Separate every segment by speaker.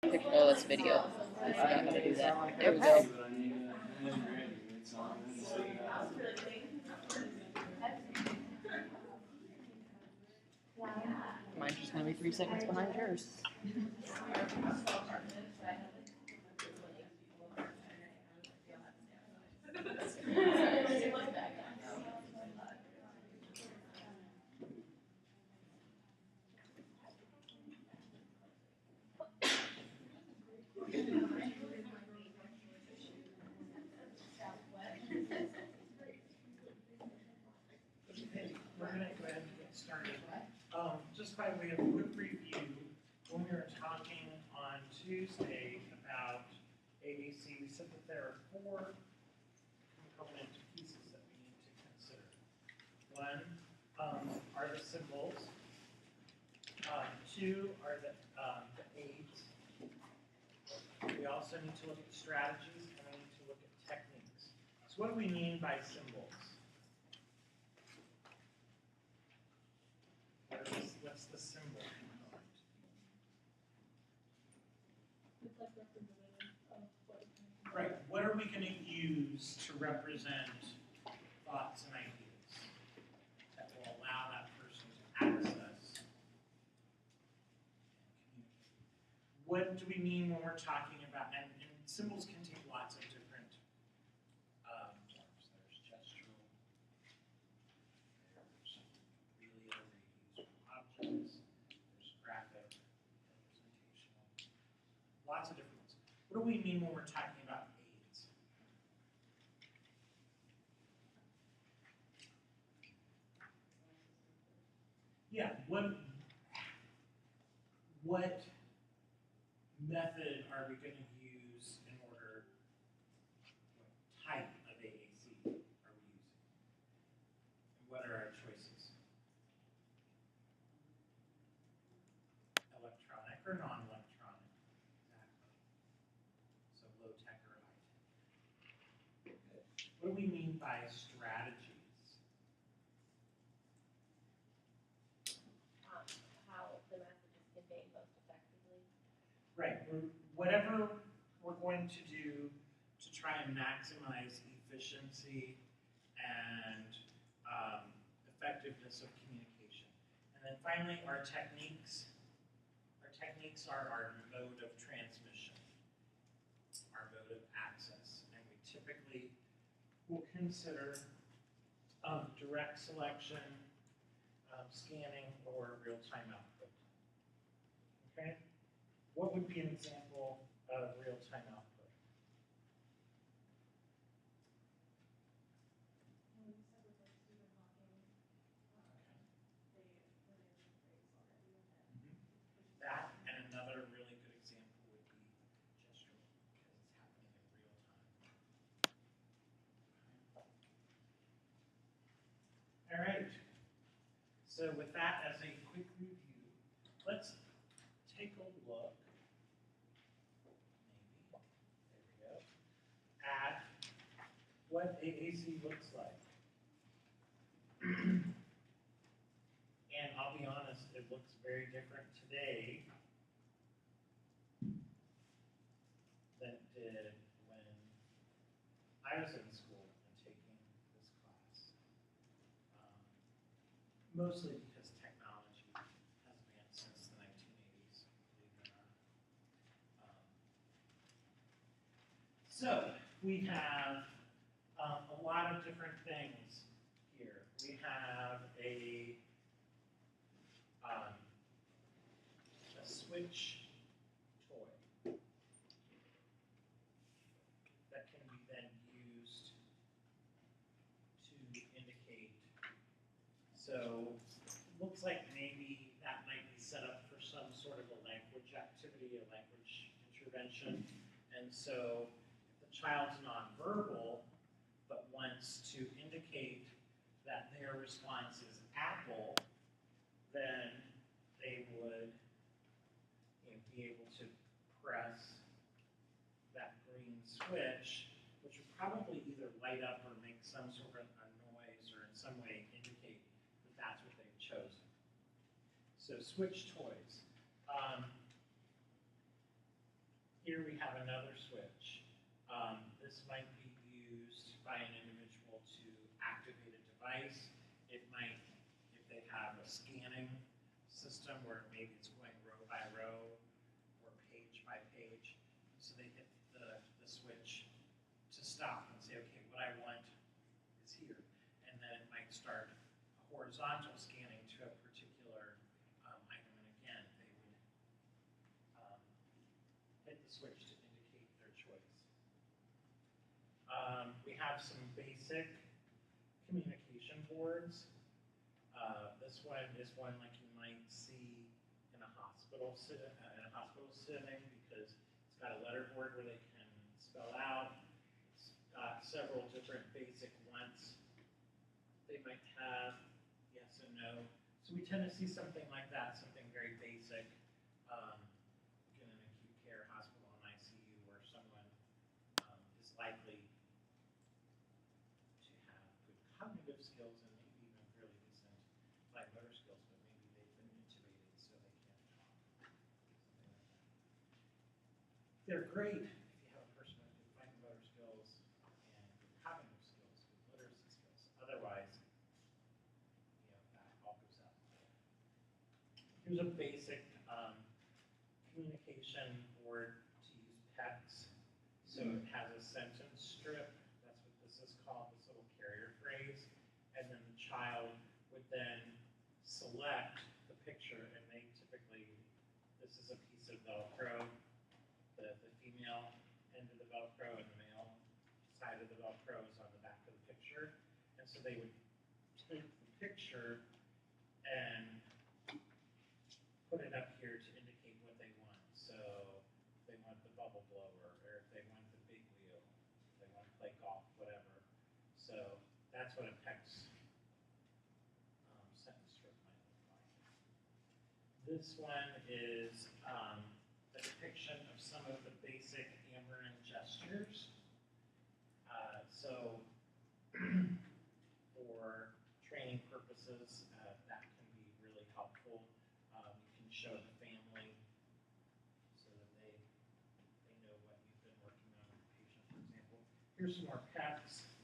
Speaker 1: Oh, that's video. I forgot how to do that. There we go. Mine's just gonna be 3 seconds behind yours.
Speaker 2: We're going to go ahead and get started. Just by way of quick review, when we were talking on Tuesday about AAC, we said that there are 4 component pieces that we need to consider. One are the symbols. 2 are the aids. We also need to look at strategies, and we need to look at techniques. So what do we mean by symbols? What's the symbol component? Right. What are we going to use to represent thoughts and ideas that will allow that person to access and communicate? What do we mean when we're talking about, and symbols can take lots of different forms. There's gestural, there's really overused objects, there's graphic, representational, lots of different ones. What do we mean when we're talking about aids? Yeah, what method are we going to use in order, what type of AAC are we using? And what are our choices? Electronic or non-electronic? Exactly. So low tech or high tech. Good. What do we mean by strategies?
Speaker 3: How the message is conveyed most effectively.
Speaker 2: Right. Whatever we're going to do to try and maximize efficiency and effectiveness of communication. And then finally, our techniques. Our techniques are our mode of transmission, our mode of access. And we typically will consider direct selection, scanning, or real-time output. Okay? What would be an example of real-time output? That and another really good example would be gestural, because it's happening in real time. All right. So with that as a quick review, let's take a look, maybe, there we go, at what AAC looks like. And I'll be honest, it looks very different today than it did when I was in school and taking this class. Mostly because technology has advanced since the 1980s, believe it or not. So we have a lot of different things here. We have a switch toy that can be then used to indicate. So it looks like maybe that might be set up for some sort of a language activity, a language intervention. And so if the child's nonverbal but wants to indicate that their response is apple, then they would be able to press that green switch, which would probably either light up or make some sort of a noise or in some way indicate that that's what they've chosen. So switch toys. here we have another switch. This might be used by an individual to activate a device. It might, if they have a scanning system where maybe it's going row by row or page by page, so they hit the switch to stop and say, okay, what I want is here. And then it might start a horizontal scanning to a particular item. And again, they would hit the switch to indicate their choice. We have some basic communication boards. This one is one like you might see in a hospital setting because it's got a letterboard where they can spell out. It's got several different basic wants. They might have yes and no. So we tend to see something like that, something very basic. In an acute care hospital and ICU where someone is likely to have good cognitive skills and maybe even fairly decent fine motor skills, but maybe they've been intubated so they can't talk. Something like that. They're great if you have a person with good fine motor skills and good cognitive skills, good literacy skills. Otherwise, that all goes out. Here's a basic communication board to use PECS. So it has a sentence strip. That's what this is called, this little carrier phrase. And then the child would then select the picture, and they typically, this is a piece of Velcro, the female end of the Velcro and the male side of the Velcro is on the back of the picture. And so they would take the picture and put it up here to indicate what they want. So if they want the bubble blower, or if they want the big wheel, if they want to play golf, whatever. So that's what a PECS sentence strip might look like. This one is a depiction of some of the basic Amarin gestures. So for training purposes, that can be really helpful. You can show the family so that they know what you've been working on with the patient, for example. Here's some more PECS,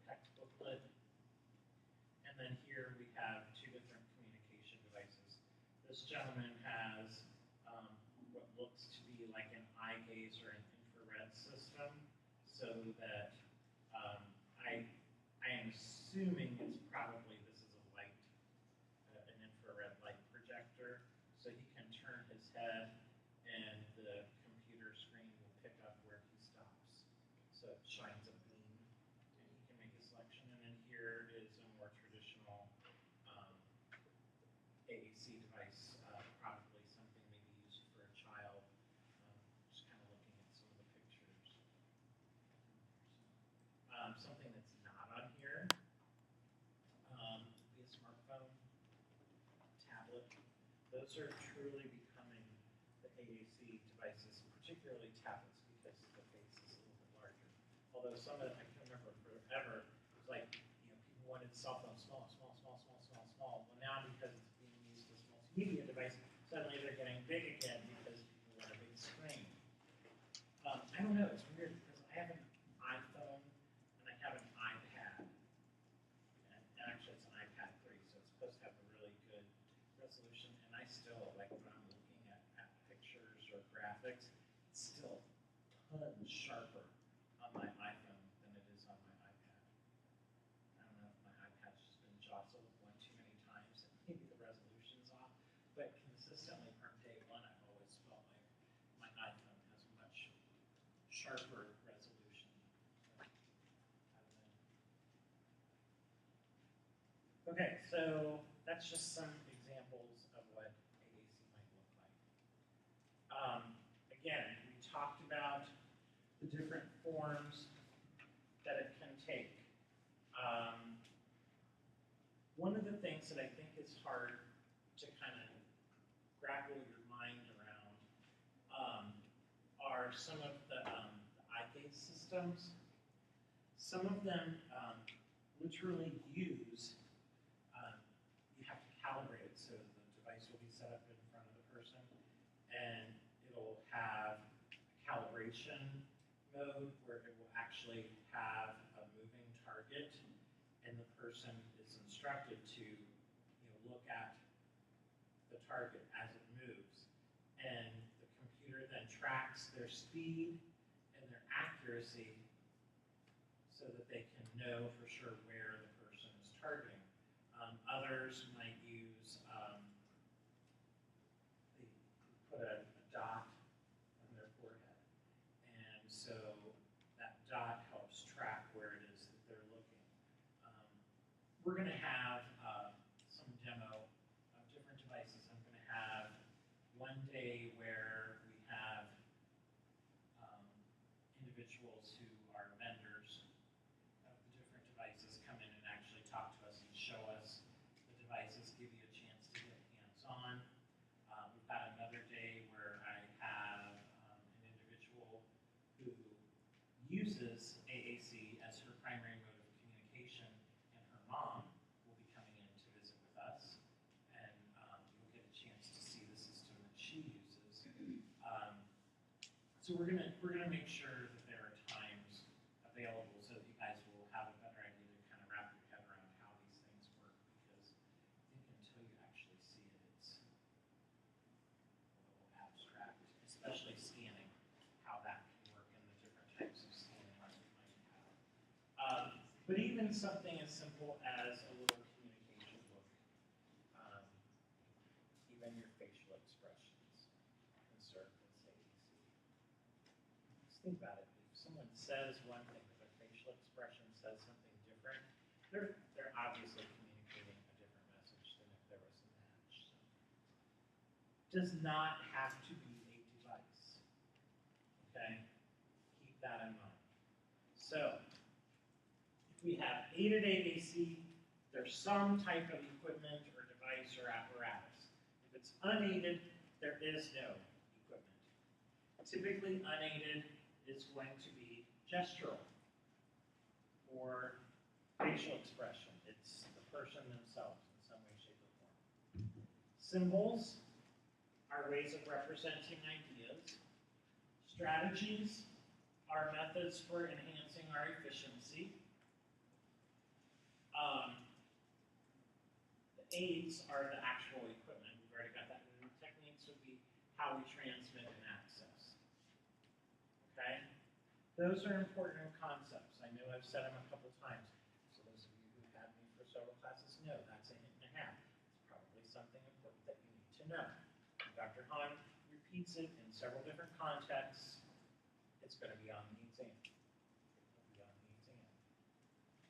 Speaker 2: PECS booklet. And then here we have two different communication devices. This gentleman has what looks to be like an eye gaze or an infrared system, so that I am assuming it's probably, this is a light, an infrared light projector, so he can turn his head and the computer screen will pick up where he stops. So it shines a beam and he can make a selection. And then here is a more traditional AAC device, probably something maybe used for a child, just kind of looking at some of the pictures. Something that's not on here would be a smartphone, tablet. Those are truly becoming the AAC devices, particularly tablets, because the face is a little bit larger. Although some of it, I can remember forever, it was like, people wanted cell phones small. Well, now because it's being used as a multimedia device, suddenly they're getting big again because people want a big screen. I don't know, it's weird because I have an iPhone and I have an iPad. And actually it's an iPad 3, so it's supposed to have a really good resolution. And I still, like when I'm looking at pictures or graphics, it's still tons sharper on my iPhone than it is on my iPad. I don't know if my iPad's just been jostled one too many times and maybe the resolution's off, but consistently from day one I've always felt like my iPhone has much sharper resolution. So, I don't know. Okay, so that's just some examples of what AAC might look like. Again, we talked about the different forms that it can take. One of the things that I think is hard to kind of grapple your mind around are some of the eye gaze systems. Some of them literally use, you have to calibrate it so the device will be set up in front of the person and it'll have calibration mode where it will actually have a moving target and the person is instructed to, look at the target as it moves. And the computer then tracks their speed and their accuracy so that they can know for sure where the person is targeting. Others might use, they put a dot on their forehead. And so that dot helps track where it is that they're looking. We're going to have some demo of different devices. I'm going to have one day where we have individuals who are vendors of the different devices come in and actually talk to us and show us the devices, give you a chance to get hands-on. We've got another day where I have an individual who uses AAC as her primary mode of communication, and her mom will be coming in to visit with us, and you'll get a chance to see the system that she uses. So we're gonna make sure that there are times available so that you guys will have a better idea to kind of wrap your head around how these things work, because I think until you actually see it, it's a little abstract, especially scanning, how that can work and the different types of scanning that we might have. But even something as simple as a little communication book, even your facial expressions can serve as AAC. Just think about it. If someone says one thing, but their facial expression says something different, they're obviously communicating a different message than if there was a match. So, does not have to be a device. Okay? Keep that in mind. So, if we have aided AAC, there's some type of equipment or device or apparatus. If it's unaided, there is no equipment. Typically, unaided is going to be gestural or facial expression. It's the person themselves in some way, shape, or form. Symbols are ways of representing ideas. Strategies are methods for enhancing our efficiency. The aids are the actual equipment. We've already got that. And the techniques would be how we transmit and access. Okay? Those are important concepts. I know I've said them a couple times. So those of you who've had me for several classes know that's a hint and a half. It's probably something important that you need to know. Dr. Hahn repeats it in several different contexts. It's going to be on the exam. It will be on the exam.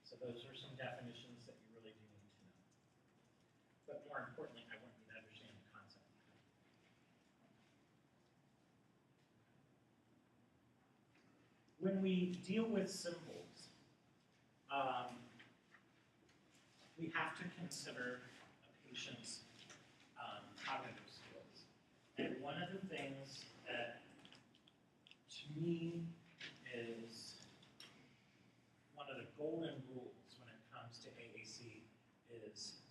Speaker 2: So those are some definitions that you really do need to know. But more importantly, I want you to understand the concept. When we deal with symbols, we have to consider a patient's cognitive skills. And one of the things that, to me, is one of the golden rules when it comes to AAC is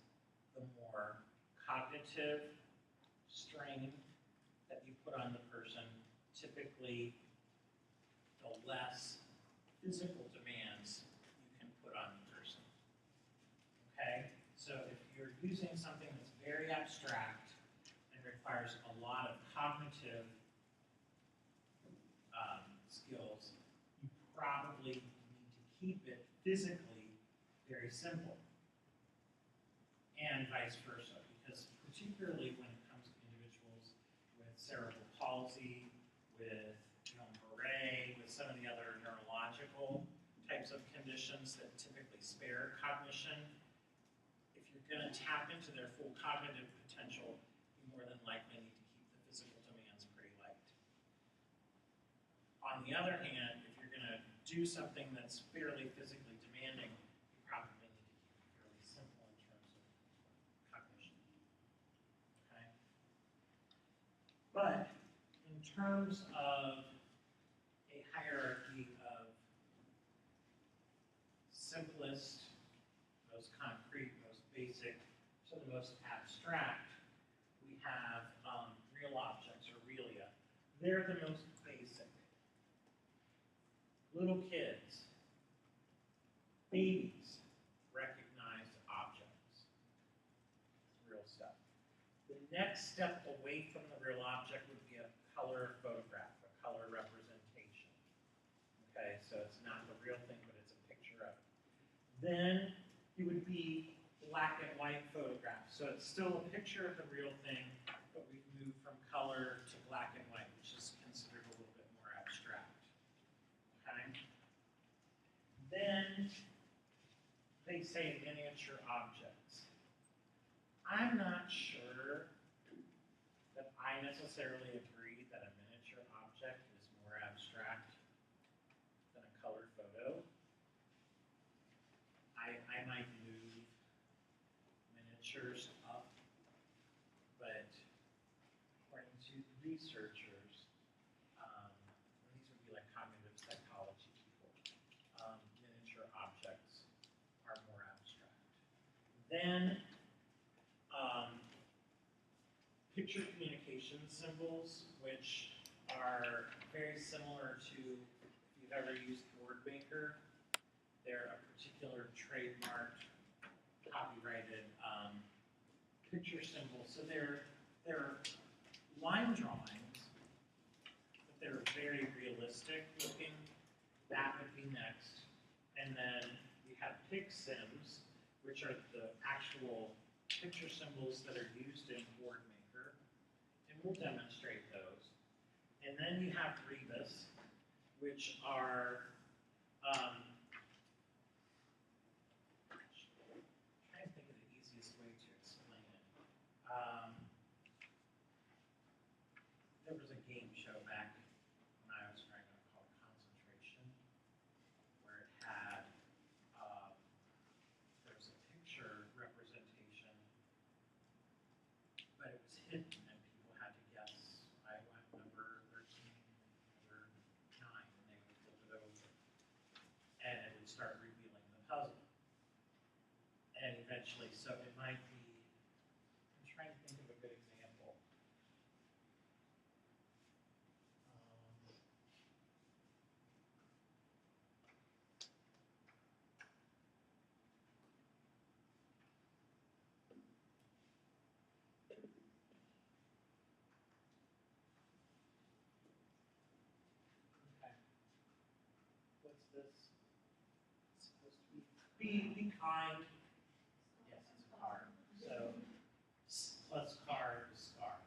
Speaker 2: the more cognitive strain that you put on the person, typically the less physical demands you can put on the person. Okay? So if you're using something that's very abstract and requires a lot of cognitive skills, you probably need to keep it physically very simple. And vice versa, because particularly when it comes to individuals with cerebral palsy, with Guillain-Barré, with some of the other neurological types of conditions that typically spare cognition, if you're going to tap into their full cognitive potential, you more than likely need to keep the physical demands pretty light. On the other hand, if you're going to do something that's fairly physically demanding, you probably need to keep it fairly simple in terms of cognition. Okay? But in terms of a hierarchy of simplest, most concrete, most basic, to the most abstract, we have real objects, or realia. They're the most basic. Little kids, babies recognize objects. It's real stuff. The next step away from the real object would be a color photograph, a color representation. Okay, so it's not the real thing, but it's a picture of it. Then it would be black and white photographs. So it's still a picture of the real thing, but we've moved from color to black and white, which is considered a little bit more abstract. Okay? Then they say miniature objects. I'm not sure that I necessarily agree that a miniature object is more abstract than a colored photo. I might move miniatures up, but according to the researchers, these would be like cognitive psychology people, miniature objects are more abstract. Then picture communication symbols, which are very similar to, if you've ever used Boardmaker, they're a particular trademarked, copyrighted picture symbol. So they're line drawings, but they're very realistic looking. That would be next. And then we have PicSims, which are the actual picture symbols that are used in Boardmaker. And we'll demonstrate those. And then you have Rebus, which are trying to think of the easiest way to explain it. There was a game show back when I was growing up called Concentration, where it had there was a picture representation, but it was hidden and people had to guess. I went number 13, number 9, and they would flip it over, and it would start revealing the puzzle. And eventually, so it might be, I'm trying to think of a good example. Okay. What's this? It's supposed to be kind. Yes, it's a card. So plus card is scar.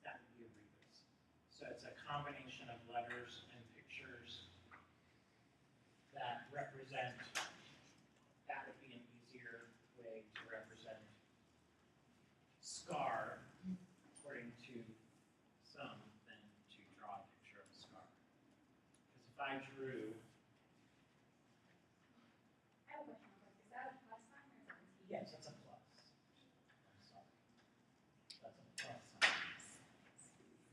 Speaker 2: That would be a rebus. So it's a combination of letters and pictures that represent, that would be an easier way to represent scar, according to some, than to draw a picture of a scar. Because if I drew,
Speaker 3: I have a question, is that a plus sign or is that a T?
Speaker 2: yes, that's a plus. I'm sorry. That's a plus sign.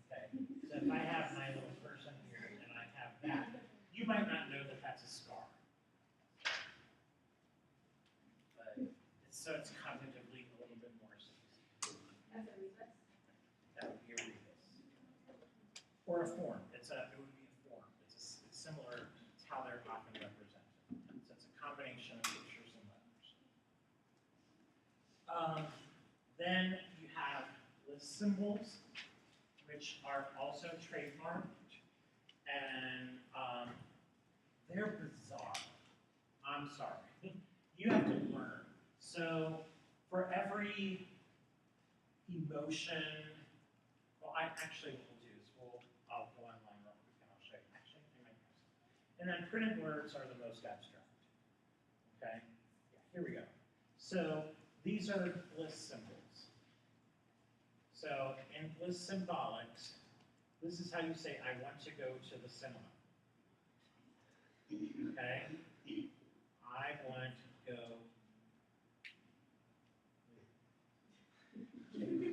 Speaker 2: Okay, so if I have my little person here and I have that, you might not know that that's a scar. But so it's cognitively a little bit more sophisticated.
Speaker 3: That's a rebus?
Speaker 2: That would be a rebus. Or a form. It would be a form. It's similar to how they're often represented. So it's a combination of pictures and letters. Then you have list symbols, which are also trademarked, and they're bizarre. I'm sorry. You have to learn. So for every emotion, well, what we'll do is I'll go online real quick and I'll show you. Actually, I might have some. And then printed words are the most abstract. Okay? Yeah, here we go. So these are Bliss symbols. So in Bliss symbolics, this is how you say, I want to go to the cinema. Okay? I want to go.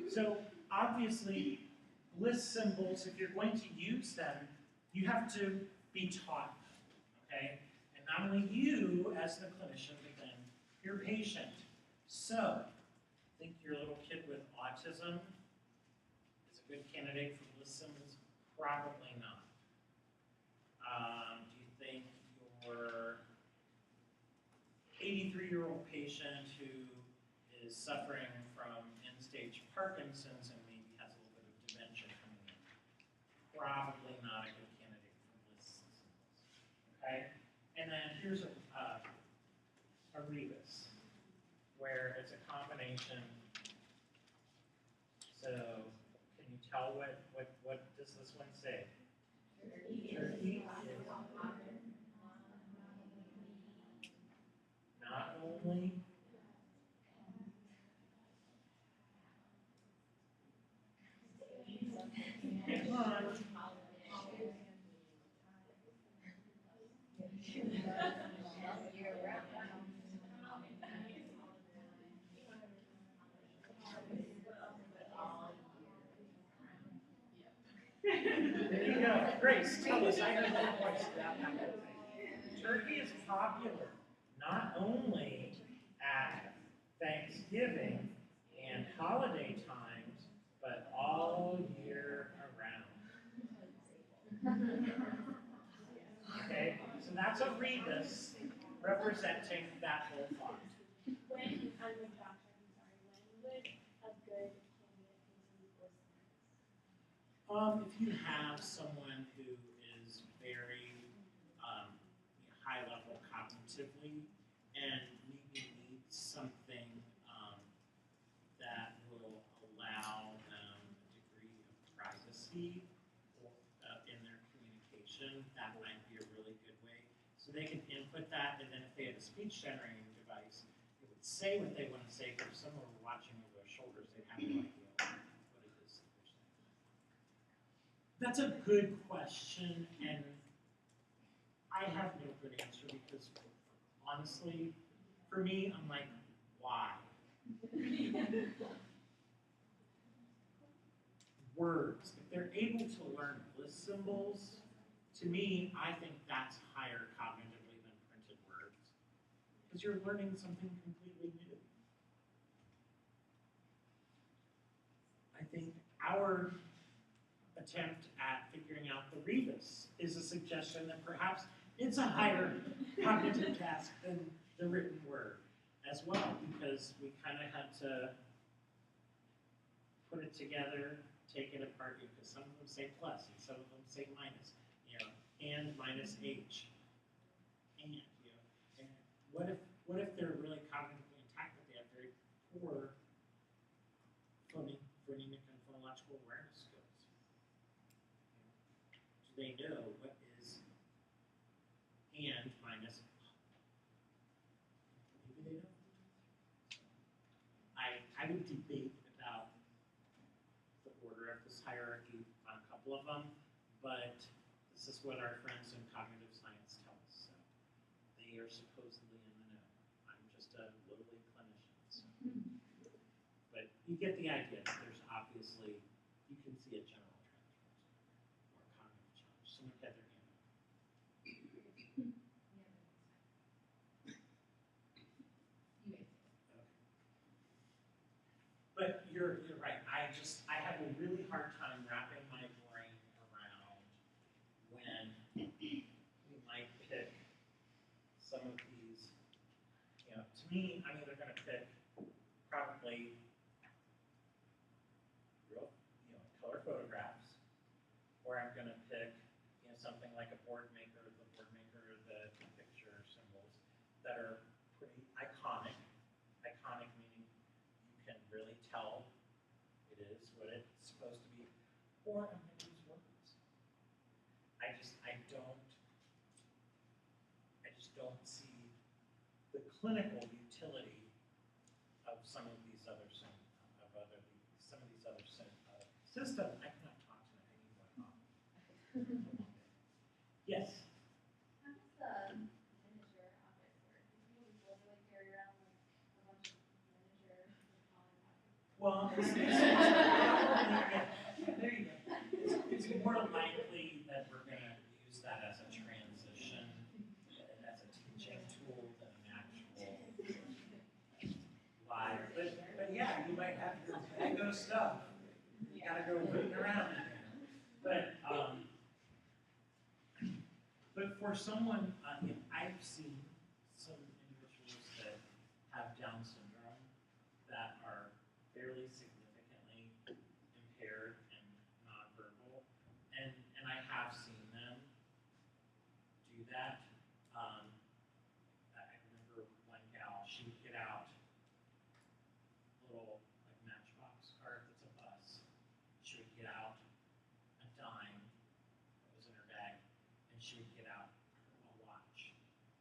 Speaker 2: So obviously, Bliss symbols, if you're going to use them, you have to be taught them, okay? And not only you as the clinician, but then your patient. So, think your little kid with autism is a good candidate for Bliss symbols? Probably not. Do you think your 2-year-old patient who is suffering from end-stage Parkinson's and maybe has a little bit of dementia coming in. Probably not a good candidate for Bliss symbols. Okay? And then here's a rebus, where it's a combination. So, can you tell what does this one say? Turkey is not only come on. There you go. Grace, tell us. I heard that voice. Turkey is popular not only at Thanksgiving and holiday times, but all year around. Okay, so that's a rebus representing that whole font.
Speaker 3: When, I'm with Josh, I'm sorry, when would a good candidate be Bliss symbols?
Speaker 2: If you have someone who is very high level cognitively and maybe needs something that will allow them a degree of privacy in their communication, that might be a really good way. So they can input that, and then if they have a speech generating device, it would say what they want to say, but if someone were watching over their shoulders, they'd have no idea what it is that they're saying. That's a good question, and I have no good answer because, honestly, for me, I'm like, why? Words. If they're able to learn Bliss symbols, to me, I think that's higher cognitively than printed words. Because you're learning something completely new. I think our attempt at figuring out the rebus is a suggestion that perhaps it's a higher cognitive task than the written word as well, because we kind of had to put it together, take it apart, because some of them say plus and some of them say minus, and minus H. And, and what if they're really cognitively intact, but they have very poor phonemic and phonological awareness skills? Do they know what is and minus? Maybe they don't. I would debate about the order of this hierarchy on a couple of them, but this is what our friends in cognitive science tell us. So they are supposedly in the know. I'm just a lowly clinician. So. But you get the idea. There's obviously, you can see a general trend or cognitive challenge. Someone had their hand up. But you're right. I have a really hard time wrapping my brain around when we might pick some of these. To me, I'm either going to pick probably real, color photographs, or I'm going to pick, something like a board maker, the picture symbols that are pretty iconic. Iconic meaning you can really tell it is what it's supposed to be, or I'm going to use words. I just don't see the clinical utility of some of these other systems. I cannot talk tonight. I need one off. Yes.
Speaker 3: How does the miniature objects work? Do people just literally carry around like a bunch of miniature pockets?
Speaker 2: Well, there you go. It's more likely that we're going to use that as a transition, as a teaching tool than an actual live. But yeah, you might have your Lego stuff. You got to go rooting around in there. But for someone, I've seen some individuals that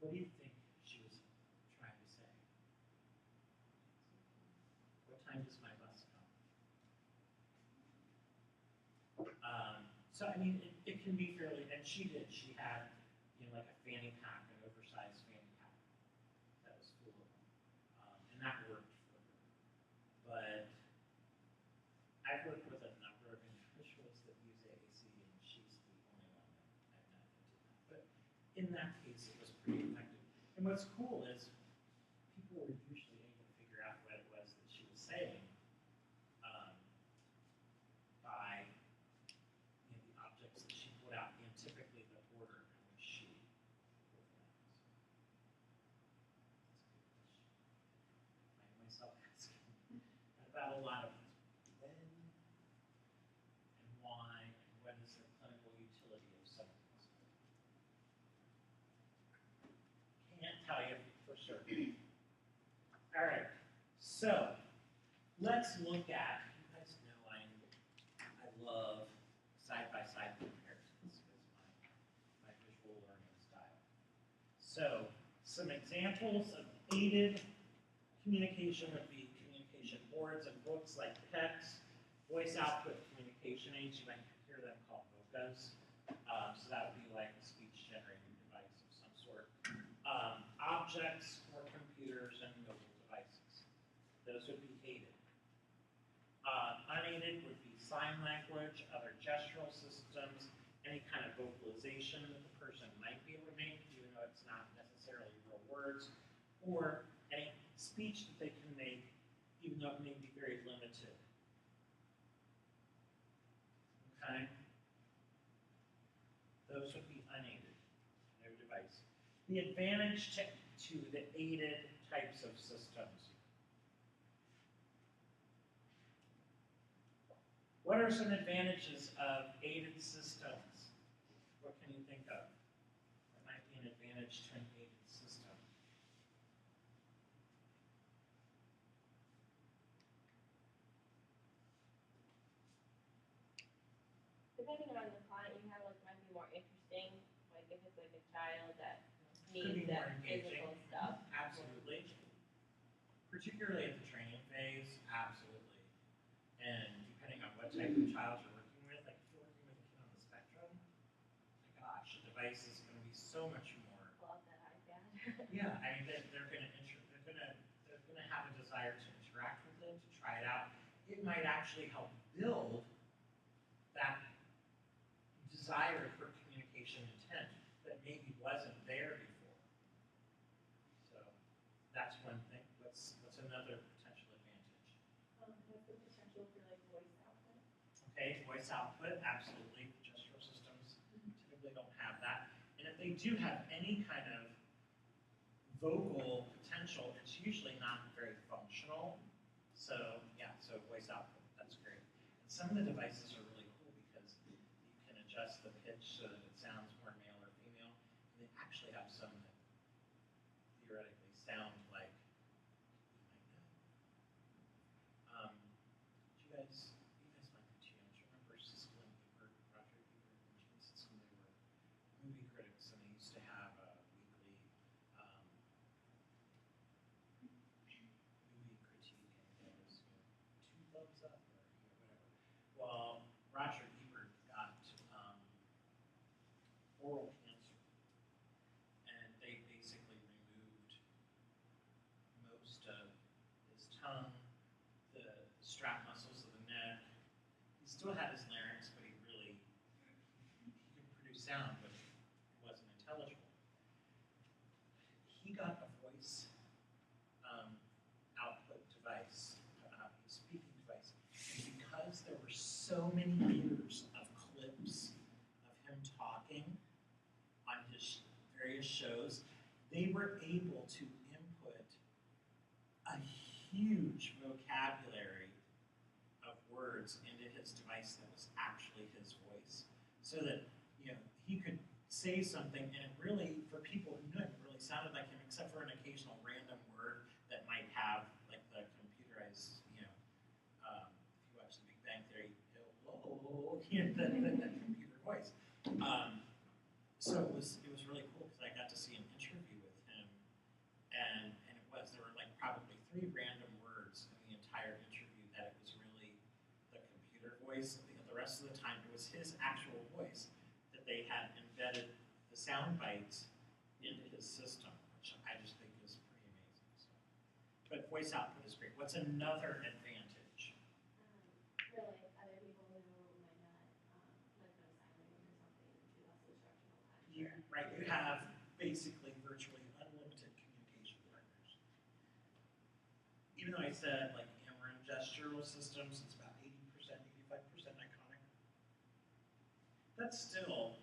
Speaker 2: What do you think she was trying to say? What time does my bus come? So I mean, it can be fairly, and she did. She had, like a fanny pack, an oversized fanny pack that was full of them, and that worked for her. But I've worked with a number of individuals that use AAC, and she's the only one that I've met that did that. But in that case, it was pretty effective. And what's cool is people were usually able to figure out what it was that she was saying by the objects that she pulled out, and typically the order in which she pulled them out. That's a good question. I find myself asking about a lot of things. When and why and what is the clinical utility of some of this? Can't tell you for certain. All right, so let's look at, you guys know I love side-by-side comparisons because my visual learning style. So some examples of aided communication would be communication boards and books like PECS, voice output communication aids, you might hear them called VOCAs. So that would be like a speech generating device of some sort. Objects or computers and mobile devices. Those would be aided. Unaided would be sign language, other gestural systems, any kind of vocalization that the person might be able to make, even though it's not necessarily real words, or any speech that they can make, even though it may be very limited. Okay? Those would be unaided, no device. The advantage to the aided types of systems. What are some advantages of aided systems? What can you think of? What might be an advantage to an aided system?
Speaker 1: Depending on the client you have, like, might be more interesting. Like if it's like a child that
Speaker 2: Could be
Speaker 1: needs
Speaker 2: more
Speaker 1: that
Speaker 2: engaging.
Speaker 1: physical stuff.
Speaker 2: Absolutely. Particularly at the training phase, absolutely. And depending on what type of child you're working with, like if you're working with a kid on the spectrum, my gosh, the device is going to be so much more.
Speaker 1: Pull out that iPad.
Speaker 2: Yeah, I mean they're going to have a desire to interact with it, to try it out. It might actually help build that desire for communication intent that maybe wasn't there before. So that's one thing. What's another potential advantage?
Speaker 3: What's the potential for like voice output?
Speaker 2: Okay, voice output, absolutely. Gestural systems typically don't have that. And if they do have any kind of vocal potential, it's usually not very functional. So yeah, so voice output, that's great. And some of the devices are really cool because you can adjust the pitch so that it sounds more male or female. And they actually have some that theoretically sound like you might know. You guys might be too young. Do you remember Siskel and Ebert, Roger Ebert and Gene Siskel? They were movie critics, and they used to have a weekly movie critique, and it was 2 thumbs up or whatever. Well, Roger Ebert got oral cancer, and they basically removed most of his tongue, the strap muscles of the neck. He still had his larynx, but he could produce sound, but it wasn't intelligible. He got a voice output device, a speaking device, and because there were so many years of clips of him talking on his various shows, they were able to input a huge vocabulary of words into his device that was actually his voice, so that he could say something, and it really, for people who knew it, really sounded like him, except for an occasional random word that might have like the computerized, if you watch The Big Bang Theory, that computer voice. So it was really cool because I got to see an interview with pretty random words in the entire interview that it was really the computer voice. The rest of the time it was his actual voice that they had embedded the sound bites into his system, which I just think is pretty amazing. So. But voice output is great. What's another advantage?
Speaker 3: For like other people who might not, like no sign language or something, do less instructional time.
Speaker 2: Right, you have basically virtually unlimited communication partners. Even though I said like Amarin gestural systems, it's about 80%, 85% iconic. That's still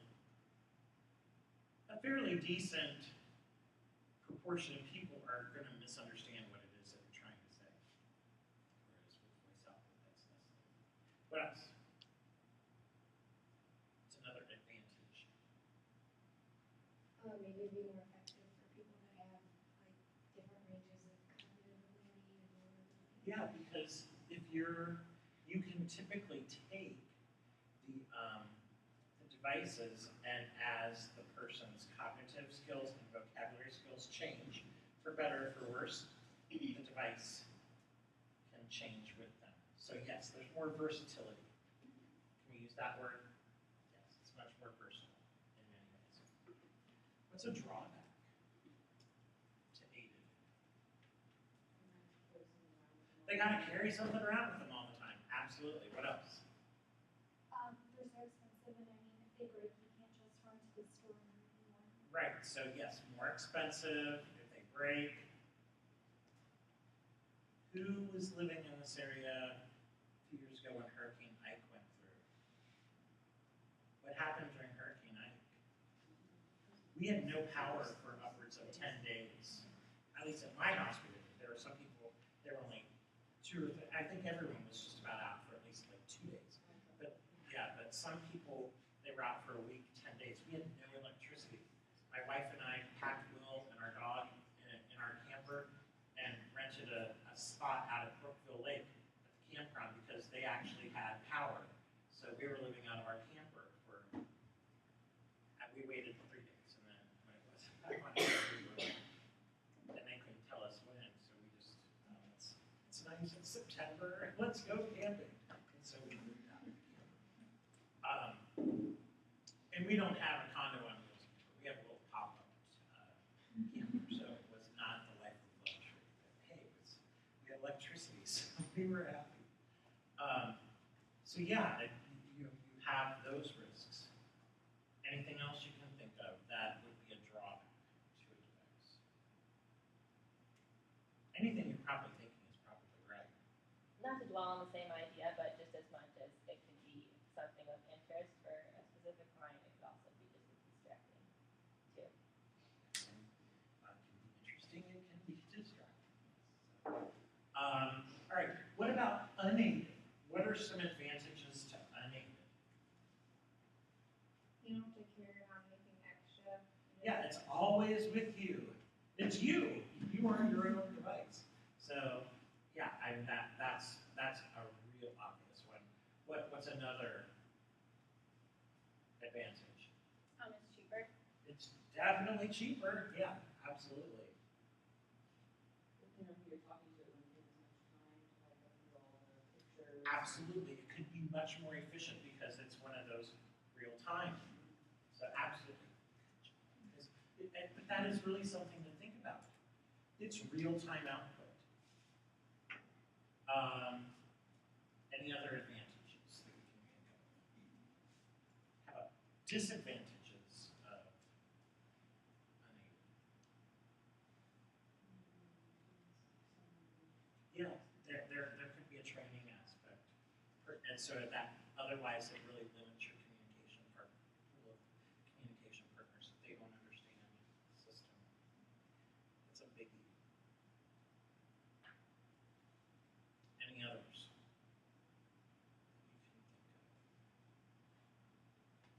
Speaker 2: a fairly decent proportion of people are going to misunderstand what it is that you're trying to say. Whereas with voice output, that's less than. What else? It's another advantage.
Speaker 4: Maybe it'd be more effective for people that have like different ranges of cognitive ability and
Speaker 2: Yeah, because if you can typically take the devices, and as the person's cognitive skills and vocabulary skills change, for better or for worse, the device can change with them. So yes, there's more versatility. Can we use that word? Yes, it's much more versatile in many ways. What's a drawback to aided? They gotta carry something around with them all the time. Absolutely. What else?
Speaker 4: they're so expensive, and I mean, if they break, you can't just run to the store and buy a new one.
Speaker 2: Right. So yes, more expensive if they break. Who was living in this area a few years ago when Hurricane Ike went through? What happened during Hurricane Ike? We had no power for upwards of 10 days. At least at my house we didn't. There were some people, there were only 2 or 3, I think everyone was just about out for at least like 2 days. But yeah, but some people, they were out for a week, 10 days. We had no electricity. My wife and I packed Will and our dog in our camper and rented a spot out at Brookville Lake at the campground because they actually had power. So we were living out of our camper for, we waited 3 days, and then when it was back on, and they couldn't tell us when, so we just, it's nice, it's September, let's go camping. And so we moved out of the camper. And we don't have a condo on wheels camper, we have a little pop-up camper, so it was not the life of luxury. But hey, we had electricity, so we were happy. So yeah, you have those risks. Anything else you can think of that would be a drawback to a device? Anything you're probably thinking is probably right.
Speaker 1: Not to dwell on the same idea, but just as much as it could be something of interest for a specific client, it could also be just as distracting too.
Speaker 2: Can be interesting, it can be distracting. So, all right, what about unaided? What are some advantages to unaided?
Speaker 4: You don't have to carry around anything extra.
Speaker 2: Yeah, it's always with you. It's you. You are your own device. So yeah, that's a real obvious one. What's another advantage?
Speaker 1: It's cheaper.
Speaker 2: It's definitely cheaper. Yeah, absolutely.
Speaker 5: You know, who you're talking to, it wouldn't take as much time to like go through all the pictures.
Speaker 2: Absolutely. It could be much more efficient because it's one of those real time. So absolutely. But that is really something to think about. It's real time output. Any other advantages that we can think of? How about disadvantages of unaided? Yeah, there could be a training aspect. And so that otherwise it really limits your communication pool of communication partners if they don't understand the system. It's a biggie. Any others that you can think of?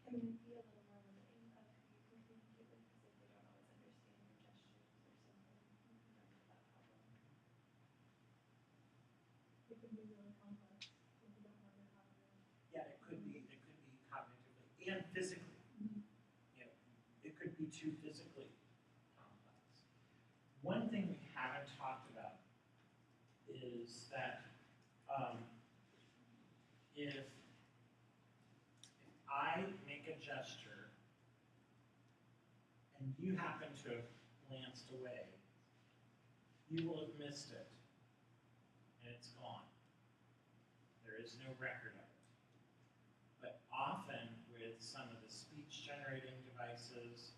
Speaker 4: I mean, it'd be a little more limiting of who you can communicate with, because if they don't always understand your gestures or something, you can run into that problem. It can be really complex if you don't know your cognitive.
Speaker 2: Yeah, it could be cognitively and physically. You know, it could be too physically complex. One thing we haven't talked about is that if I make a gesture and you happen to have glanced away, you will have missed it, and it's gone. There is no record of it. But often with some of the speech generating devices,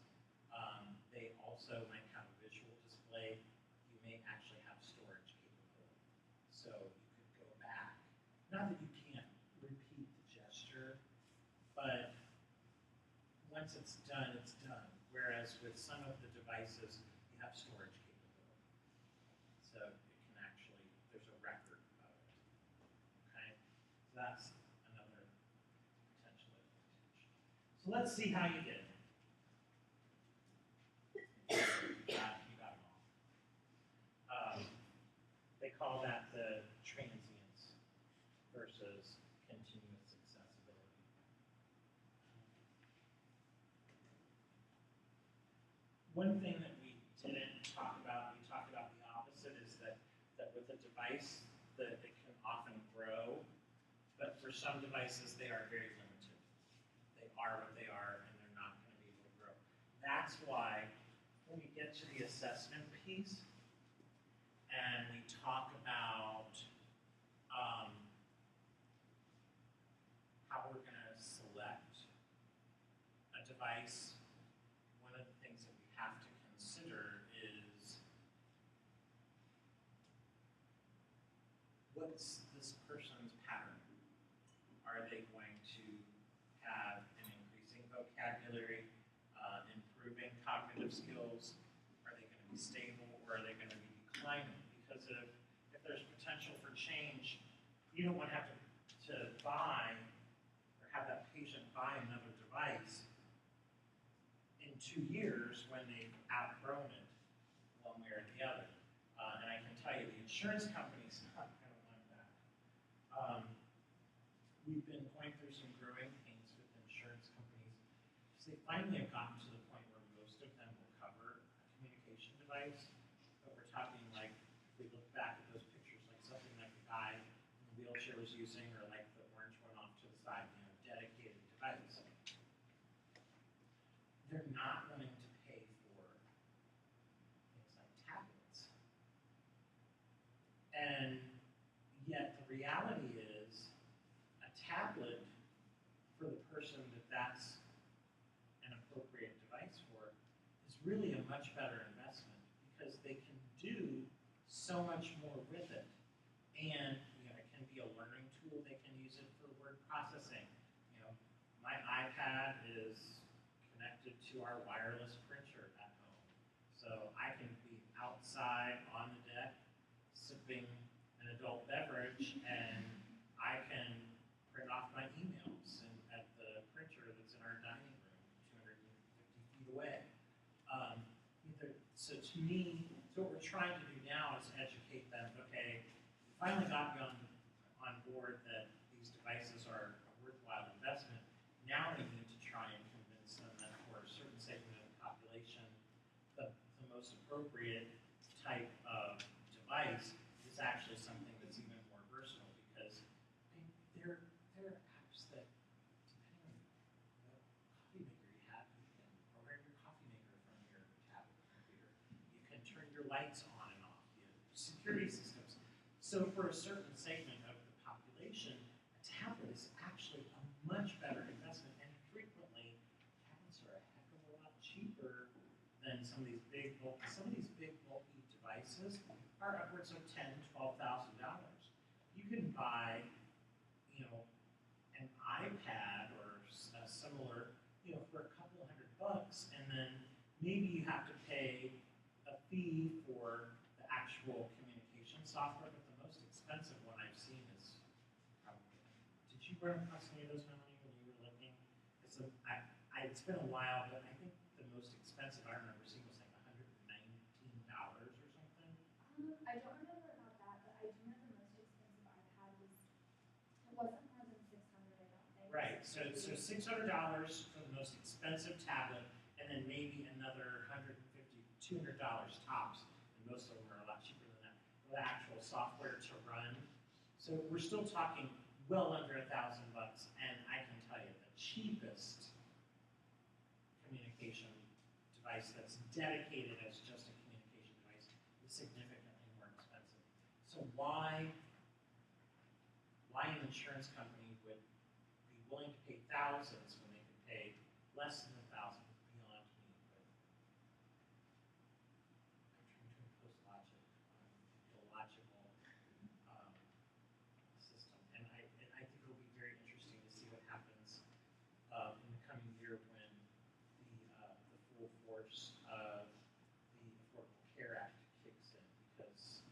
Speaker 2: they also might have a visual display. You may actually have storage capability. So you could go back. Not that you can't repeat the gesture, but once it's done, it's done. Whereas with some of the devices, you have storage capability. So it can actually, there's a record of it. Okay? So that's another potential advantage. So let's see how you did. You got them all. They call that the transience versus continuous accessibility. One thing that we didn't talk about, we talked about the opposite, is that with a device, that it can often grow, but for some devices, they are very limited. They are what they are, and they're not going to be able to grow. That's why when we get to the assessment piece, and we talk about how we're going to select a device, one of the things that we have to consider is what's this person's pattern? Are they going to have an increasing vocabulary, improving cognitive skills? Are they going to be stable, or are they going to be declining? Because if there's potential for change, you don't want to have to buy or have that patient buy another device in 2 years when they've outgrown it one way or the other. And I can tell you, the insurance company's not going to want that. We've been going through some growing pains with insurance companies because they finally have gotten to the point where most of them will cover a communication device. But we're talking like, if we look back at those pictures, like something like the guy in the wheelchair was using, or like the orange one off to the side, dedicated device. They're not willing to pay for things like tablets. And yet the reality is a tablet for the person that's an appropriate device for is really a much better investment because they can do so much more with it. And it can be a learning tool. They can use it for word processing. My iPad is connected to our wireless printer at home. So I can be outside on the deck sipping an adult beverage, and I can print off my emails at the printer that's in our dining room 250 feet away. So to me, so what we're trying to do now is educate them, okay, we finally got you on board that these devices are a worthwhile investment. Now we need to try and convince them that for a certain segment of the population, the most appropriate type of device is actually something that's even more versatile because they're apps that, depending on what coffee maker you have, you can program your coffee maker from your tablet computer. You can turn your lights on and off, security systems. So for a certain segment of the population, a tablet is actually a much better investment, and frequently tablets are a heck of a lot cheaper than some of these big bulky devices are upwards of $10,000–$12,000. You can buy, an iPad or a similar, for a couple $100, and then maybe you have to pay a fee for the actual communication software, but the most expensive one I've seen is probably. Did you run across any of those, Melanie, when you were looking? It's been a while, but I think the most expensive I remember seeing was like $119 or something.
Speaker 3: I don't remember about that, but I do know the most expensive I've had was, it wasn't more than $600, I don't think.
Speaker 2: Right, so $600 for the most expensive tablet, and then maybe another $150–$200 tops, and most of them are a lot cheaper than that. the actual software to run. So we're still talking well under $1,000, and I can tell you the cheapest communication device that's dedicated as just a communication device is significantly more expensive. So why an insurance company would be willing to pay thousands when they could pay less than $1,000 is beyond me. But I'm trying to impose logic on an illogical system, and I think it'll be very interesting to see what happens in the coming year when the full force of the Affordable Care Act kicks in, because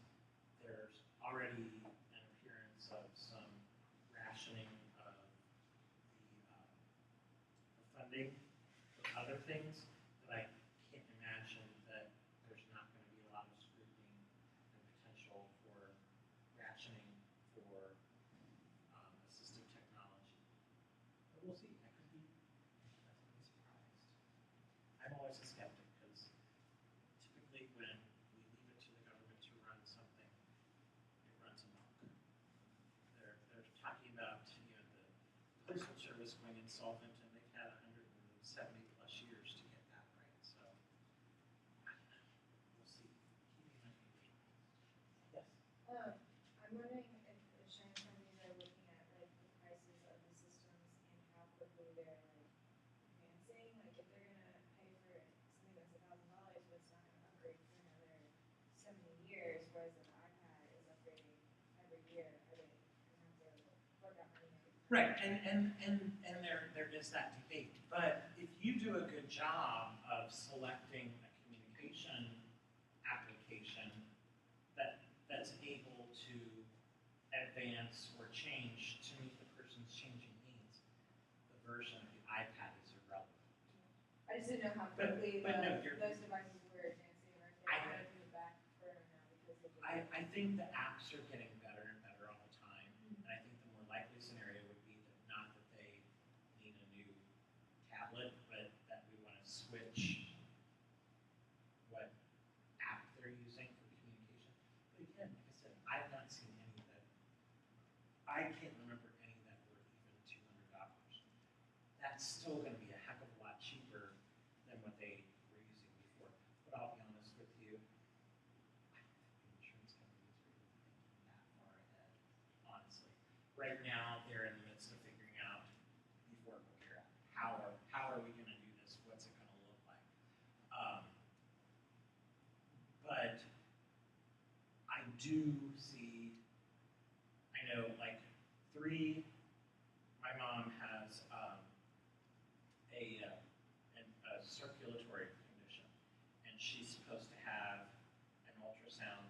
Speaker 2: there's already an appearance of some rationing of the funding for other things that I can't imagine that there's not going to be a lot of scrutiny and potential for rationing for assistive technology. But we'll see. I could be surprised. I'm always a skeptic because typically when we leave it to the government to run something, it runs amok. They're talking about the Postal Service going insolvent, and they've had 170 plus years to get that right. So we'll see. Keeping my fingers crossed. Yes.
Speaker 4: I'm wondering if insurance companies are looking at like the prices of the systems and how quickly they're like advancing. Like if they're gonna pay for something that's $1,000, but it's not gonna upgrade for another so many years, whereas an iPad is upgrading every year, are they gonna have to fork out money every time?
Speaker 2: Right, and there is that debate. But if you do a good job of selecting a communication application that's able to advance or change to meet the person's changing needs, the version of the iPad is irrelevant.
Speaker 4: I just didn't know how
Speaker 2: But-
Speaker 4: quickly
Speaker 2: but no, you're-
Speaker 4: those devices were advancing, or if
Speaker 2: I-
Speaker 4: they're kind of in the back burner now because of the.
Speaker 2: I think the apps are getting better and better all the time, and I think the more likely scenario would be that not that they need a new tablet, but that we want to switch what app they're using for communication. But again, like I said, I've not seen any that, I can't remember any that were even $200. That's still going to be a heck of a lot cheaper than what they were using before. But I'll be honest with you, I don't think the insurance companies are really thinking that far ahead, honestly. Right now, they're in the midst of figuring out the Affordable Care Act. How are we going to do this? What's it going to look like? But I do see, I know like my mom has a circulatory condition, and she's supposed to have an ultrasound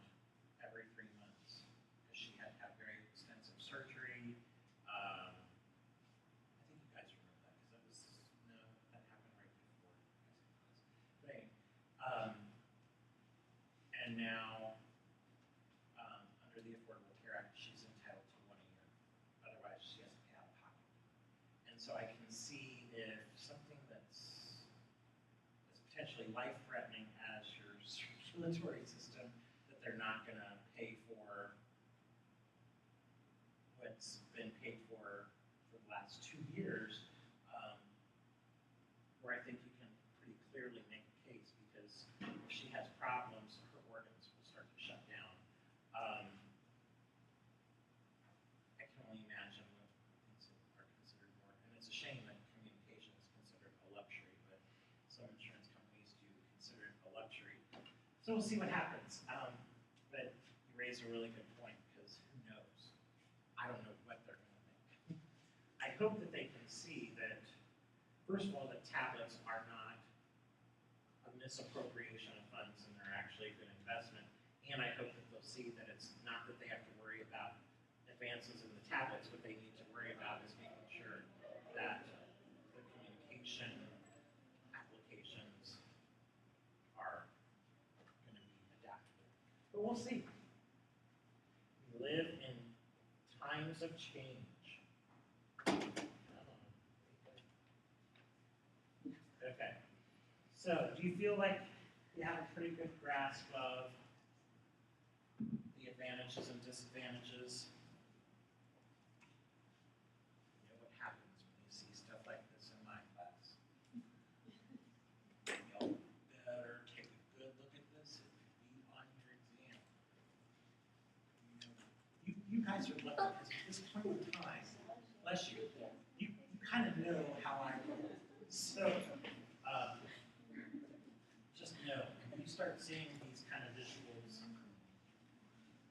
Speaker 2: every 3 months because she had to have very extensive surgery. I think you guys remember that because that happened right before. But anyway, and now under the Affordable Care Act, she's entitled to 1 a year. Otherwise, she has to pay out of pocket. And so I can see if something that's potentially life-threatening as your circulatory system, that they're not going to pay for what's been paid for the last 2 years, where I think you can pretty clearly make a case, because if she has problems, her organs will start to shut down. I can only imagine what things are considered more, and it's a shame that communication is considered a luxury, but some insurance companies do consider it a luxury. So we'll see what happens. But you raise a really good point, because who knows? I don't know what they're going to think. I hope that they can see that, first of all, that tablets are not a misappropriation of funds and they're actually a good investment. And I hope that they'll see that it's not that they have to worry about advances in the tablets. What they need to worry about is making sure that the communication applications are going to be adaptable. But we'll see. We live in times of change. Okay. So, do you feel like you have a pretty good grasp of the advantages and disadvantages. You know what happens when you see stuff like this in my class. Y'all better take a good look at this and be on your exam. You guys are lucky because at this point in time, bless you, you kind of know how I roll. So, just know, when you start seeing these kind of visuals,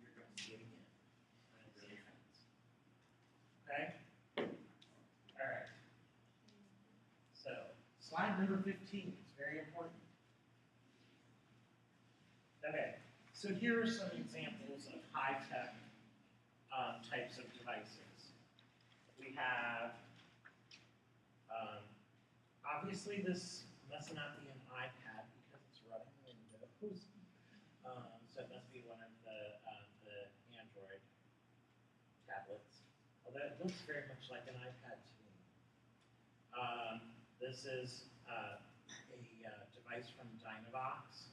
Speaker 2: you're going to see it again. And it really happens. Okay? All right. So, slide number 15 is very important. Okay, so here are some examples of high-tech types of devices. We have, obviously this must not be an iPad because it's running Windows. So it must be one of the Android tablets. Although it looks very much like an iPad to me. This is a device from Dynavox.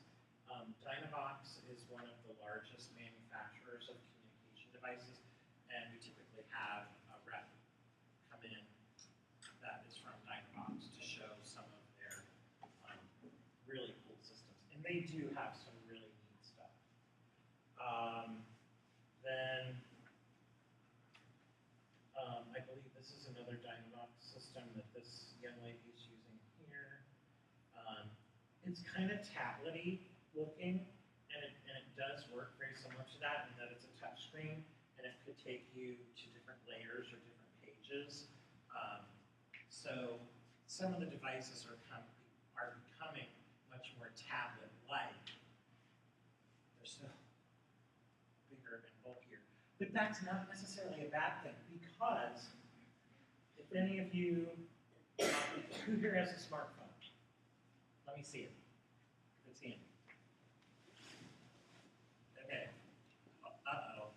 Speaker 2: Dynavox is one of the largest manufacturers of communication devices, and we typically have a rep come in that is from Dynavox to show some of their really cool systems. And they do have some really neat stuff. I believe this is another Dynavox system that this young lady is using here. It's kind of tablet-y looking, and it does work very similar to that in that it's a touch screen, and it could take you to different layers or different pages. So some of the devices are becoming much more tablet-like. They're still bigger and bulkier. But that's not necessarily a bad thing, because if any of you, who here has a smartphone? Let me see it. If it's handy. Okay. Uh-oh.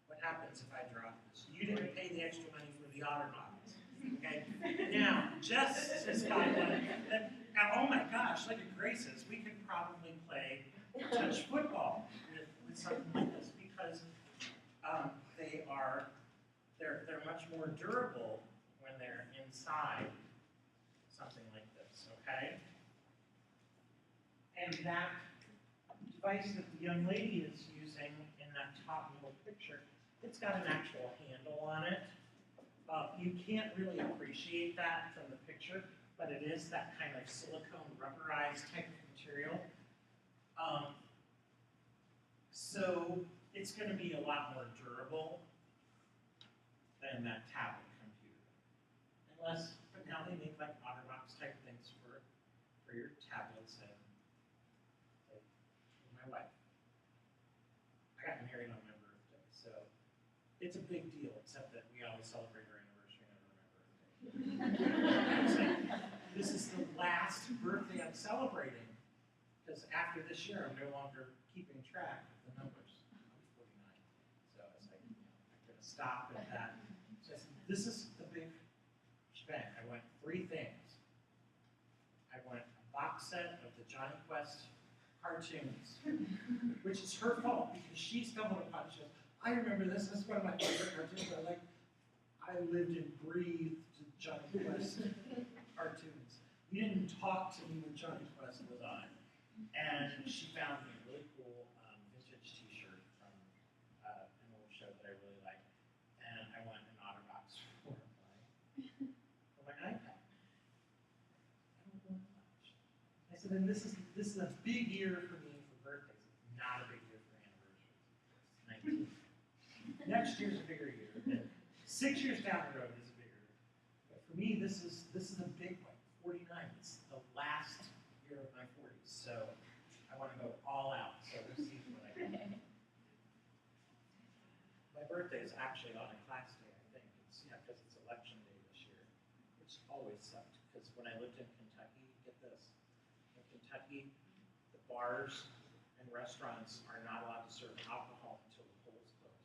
Speaker 2: What happens if I drop this? You didn't pay the extra money for the OtterBox. Okay? Now, Jess has got one that, oh my gosh, look at Grace's. We could probably play touch football with something like this, because they're much more durable when they're inside something like this, okay? And that device that the young lady is using in that top middle picture, it's got an actual handle on it. You can't really appreciate that from the picture, but it is that kind of silicone rubberized type of material. So it's going to be a lot more durable than that tablet computer. But now they make like OtterBox type things for your tablets and like my wife. I got married on my birthday, so it's a big deal, except that we always celebrate our anniversary and never my birthday. It's like, this is the last birthday I'm celebrating, because after this year I'm no longer keeping track of the numbers. I'm 49, so it's like, I'm going to stop at that. So this is the big shebang. I want 3 things. I want a box set of the Johnny Quest cartoons, which is her fault because she stumbled upon it. She goes, I remember this. This is one of my favorite cartoons. I lived and breathed Johnny Quest cartoons. You didn't talk to me when Johnny Quest was on. And she found me a really cool vintage t-shirt from an old show that I really like. And I want an OtterBox for my iPad. I don't want much. I said, and this is a big year for me for birthdays. It's not a big year for anniversaries. It's 19. Next year's a bigger year. And 6 years down the road is a bigger year. But for me, this is a big one. 49. It's the last year of my 40s. So I want to go all out. So we'll see what I can. My birthday is actually on a class day, I think. It's because it's election day this year, which always sucked. Because when I lived in Kentucky, get this, in Kentucky, the bars and restaurants are not allowed to serve alcohol until the polls close.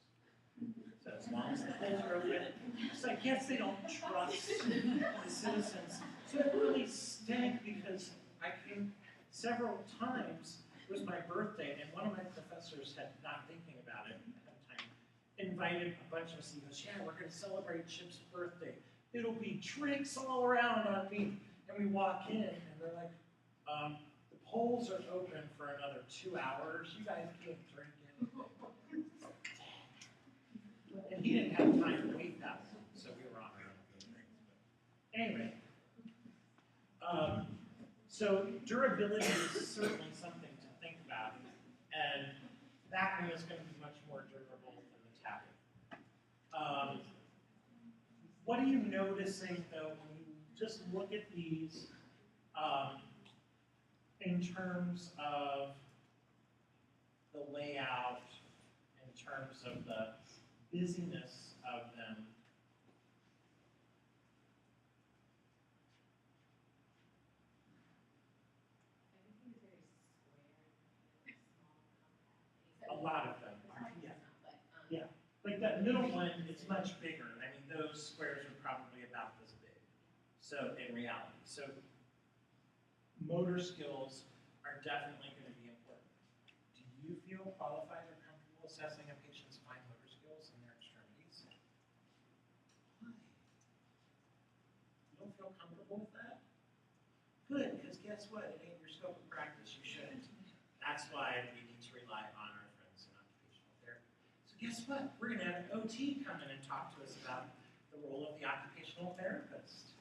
Speaker 2: So as long as the polls are open, so I guess they don't trust the citizens. So it really stank because I came several times it was my birthday, and one of my professors had, not thinking about it ahead of time, invited a bunch of us. He goes, "Yeah, we're going to celebrate Chip's birthday. It'll be drinks all around on me." And we walk in, and they're like, "The polls are open for another 2 hours. You guys can't drink anything." And he didn't have time to wait that long, so we were on our own with drinks. But anyway, so durability is certainly something to think about, and that one is going to be much more durable than the tapping. What are you noticing, though, when you just look at these in terms of the layout, in terms of the busyness of them?
Speaker 5: Everything is very square, small, compact.
Speaker 2: A lot of them are, yeah.
Speaker 5: But,
Speaker 2: Yeah. Like that middle one, it's much bigger. I mean, those squares are probably about this big. So in reality, so motor skills are definitely going to be important. Do you feel qualified or comfortable assessing a patient's fine motor skills in their extremities? Why? You don't feel comfortable with that? Good, because guess what? It ain't your scope of practice. You shouldn't. That's why we need to rely on our friends in occupational therapy. So guess what? We're going to have an OT come in and talk to us about the role of the occupational therapist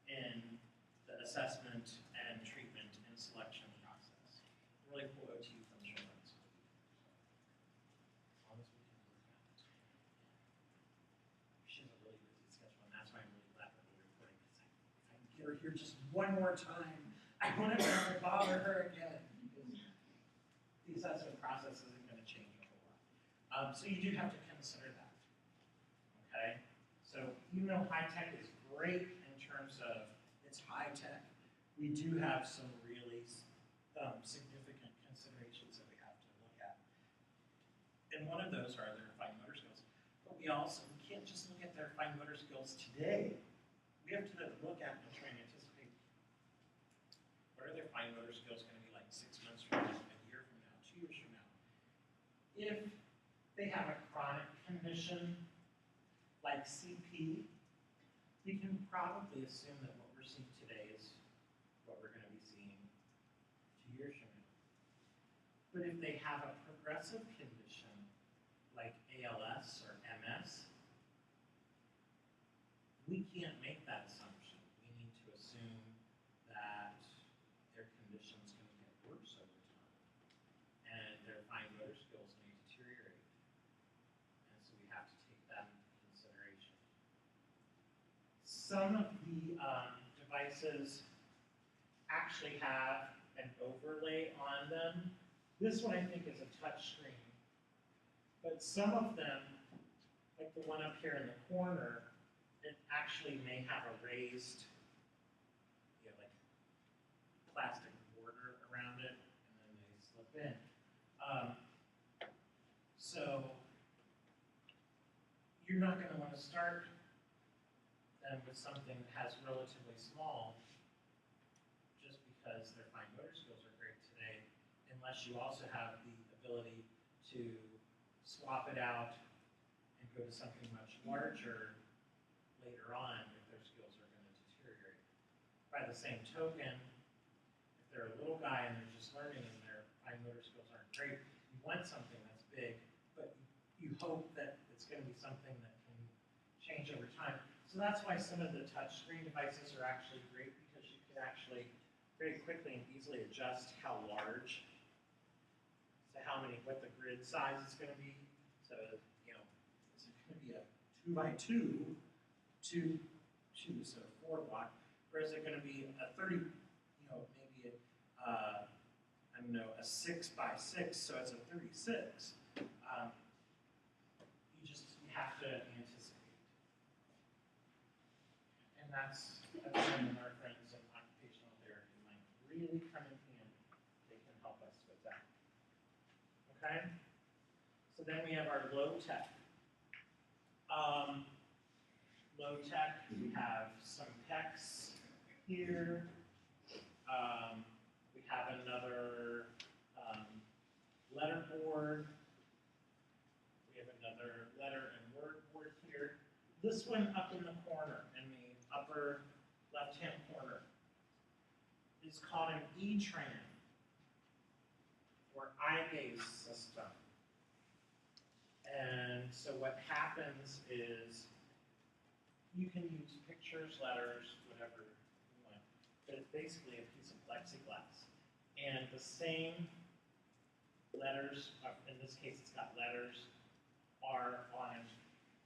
Speaker 2: in the assessment and treatment and selection process. Really cool OT from Children's. As long as we can work out. She has a really busy schedule, and that's why I'm really glad that we're recording this. If I can get her here just one more time, I won't ever have to bother her again. Because the assessment process isn't going to change a whole lot. So you do have to consider that. Okay? So even though high tech is great in terms of it's high tech, we do have some really significant considerations that we have to look at. And one of those are their fine motor skills. But we can't just look at their fine motor skills today. We have to look at and try and anticipate what are their fine motor skills going to be like 6 months from now, a year from now, 2 years from now. If they have a chronic condition like CP, we can probably assume that what we're seeing today is what we're going to be seeing 2 years from now. But if they have a progressive condition like ALS or MS, we can't make that assumption. We need to assume that their condition is going to get worse over time, and their fine motor skills may deteriorate. And so we have to take that into consideration. Some of the devices actually have an overlay on them. This one I think is a touch screen, but some of them, like the one up here in the corner, it actually may have a raised, like plastic border around it, and then they slip in. So you're not going to want to start them with something that has relatively small, just because their fine motor skills are great today, unless you also have the ability to swap it out and go to something much larger later on if their skills are going to deteriorate. By the same token, if they're a little guy and they're just learning and their fine motor skills aren't great, you want something that's big, but you hope that it's going to be something that can change over time. So that's why some of the touch screen devices are actually great, because you can actually very quickly and easily adjust how large, what the grid size is going to be. So, is it going to be a 2x2, so 4 block, or is it going to be a 30, maybe a 6x6, so it's a 36. You have to anticipate. And that's when our friends in occupational therapy might really come in handy. They can help us with that. Okay? So then we have our low tech. Low tech, we have some PECs here. We have another This one up in the corner, in the upper left-hand corner, is called an E-tran, or eye gaze system. And so what happens is you can use pictures, letters, whatever you want, but it's basically a piece of plexiglass. And the same letters, in this case it's got letters, are on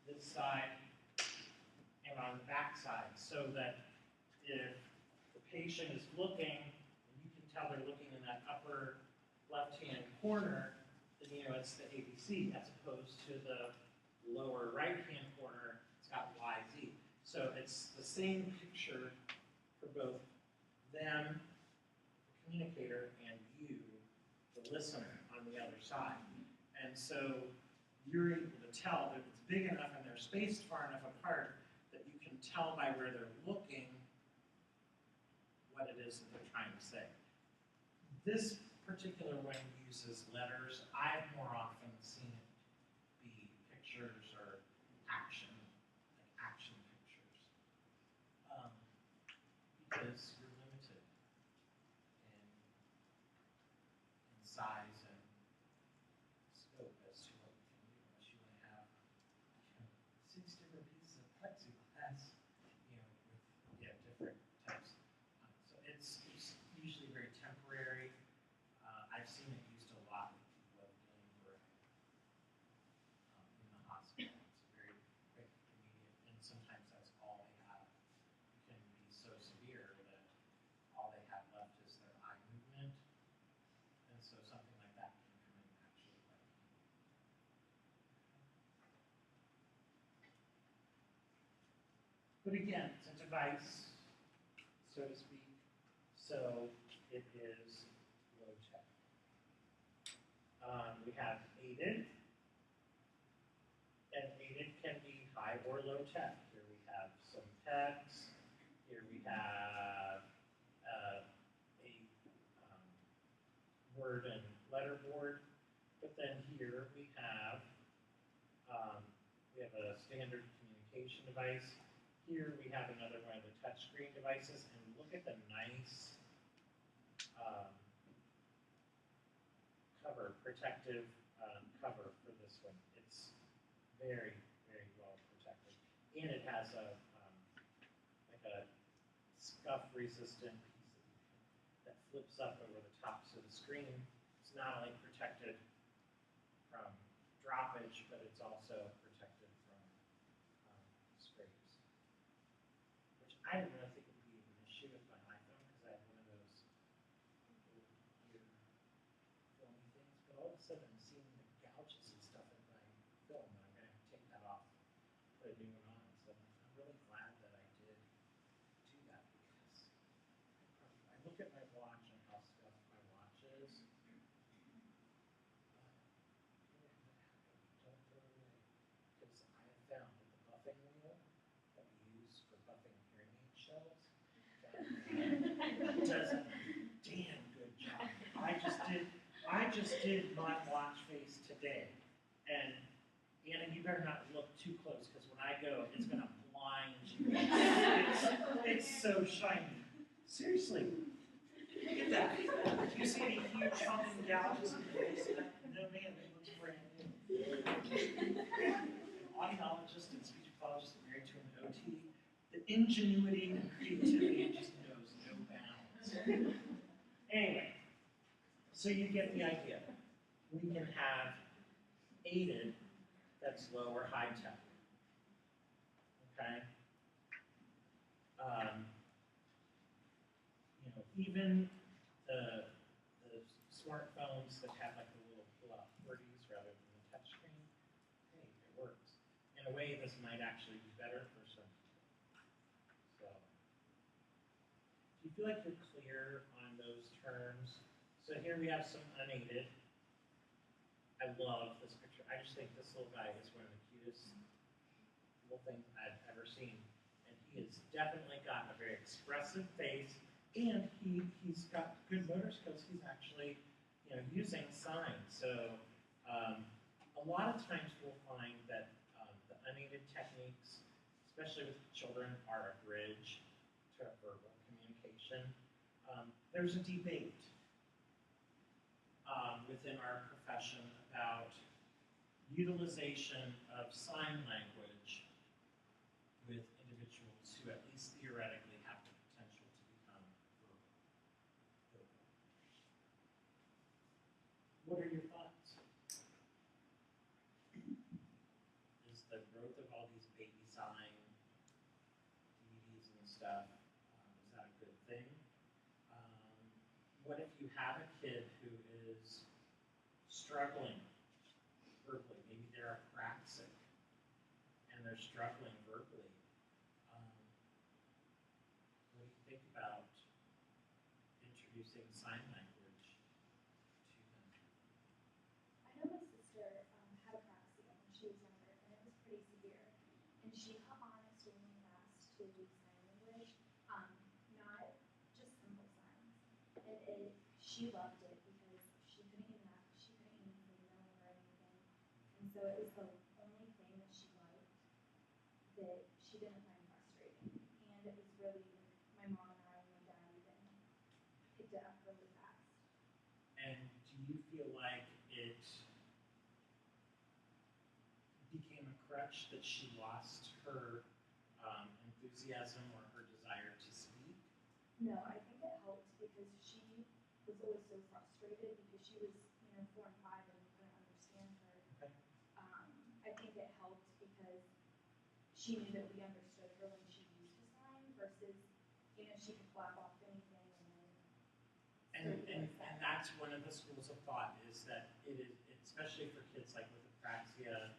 Speaker 2: this side and on the back side, so that if the patient is looking, and you can tell they're looking in that upper left-hand corner, then you know it's the ABC, as opposed to the lower right-hand corner, it's got YZ. So it's the same picture for both them, the communicator, and you, the listener, on the other side. And so you're able to tell that it's big enough and they're spaced far enough apart that you can tell by where they're looking what it is that they're trying to say. This particular one uses letters. I've more often seen it be pictures or action, like action pictures, because you're limited in size and scope as to what you can do. Unless you want to have 6 different pieces of plexiglass, with different types. So it's usually very temporary. I've seen it used a lot with people who have dealing in the hospital. It's very quick, immediate, and sometimes that's all they have. It can be so severe that all they have left is their eye movement, and so something like that can come in actually quite handy. But again, it's a device, so to speak, so it is low tech. We have aided, and aided can be high or low tech. Here we have some text, here we have a word and letter board, but then here we have a standard communication device. Here we have another one of the touchscreen devices, and look at the nice protective cover for this one. It's very, very well protected, and it has like a scuff-resistant piece that flips up over the top, so the screen is not only protected from droppage, but it's also protected from scrapes, which I didn't really think would be an issue with my iPhone, because I have one of those little ear filmy things, but all of a sudden I'm seeing the gouges and stuff in my film, and I'm going to have to take that off, put a new one on. So I'm really glad that I did do that, because I look at my watch and how scuffed my watch is. Don't throw it away, because I have found that the buffing wheel that we use for buffing hearing aid shells does a damn good job. I just did my watch face today, and Anna, you better not look too close, because when I go, it's gonna blind you. It's so shiny. Seriously, look at that. Do you see any huge honking gouges in the face of that? No, man, it looks brand new. An audiologist and speech pathologist married to an OT. The ingenuity and creativity just knows no bounds. Anyway, so you get the idea. We can have aided that's low or high tech. Okay? Even the smartphones that have like the little pull-out QWERTYs rather than the touchscreen, hey, it works. In a way, this might actually be better for some people. So, do you feel like you're clear on those terms? So here we have some unaided. I love this picture. I just think this little guy is one of the cutest little things I've ever seen. And he has definitely got a very expressive face, and he's got good motor skills. He's actually, using signs. So a lot of times we'll find that the unaided techniques especially with children, are a bridge to verbal communication. There's a debate within our profession about utilization of sign language with individuals who at least theoretically have the potential to become verbal. What are your thoughts? Is the growth of all these baby sign DVDs and stuff, is that a good thing? What if you have a kid who is struggling verbally? Maybe they're apraxic and they're struggling verbally. What do you think about introducing sign language to them?
Speaker 3: I know my sister had apraxia when she was younger, and it was pretty severe. And she caught on extremely fast to sign language, not just simple signs. And she loved it because she couldn't even say no or anything. And so it was the only thing that she liked that she didn't find frustrating. And it was really, my mom and I and my dad even picked it up really fast.
Speaker 2: And do you feel like it became a crutch that she lost her enthusiasm or her desire to speak?
Speaker 3: No, I think it helped because she was always so frustrated because she was, 4 and 5 and we couldn't understand her.
Speaker 2: Okay.
Speaker 3: I think it helped because she knew that we understood her when she used a sign versus, she could flap off anything and then.
Speaker 2: And that's one of the schools of thought is that it is, especially for kids like with apraxia,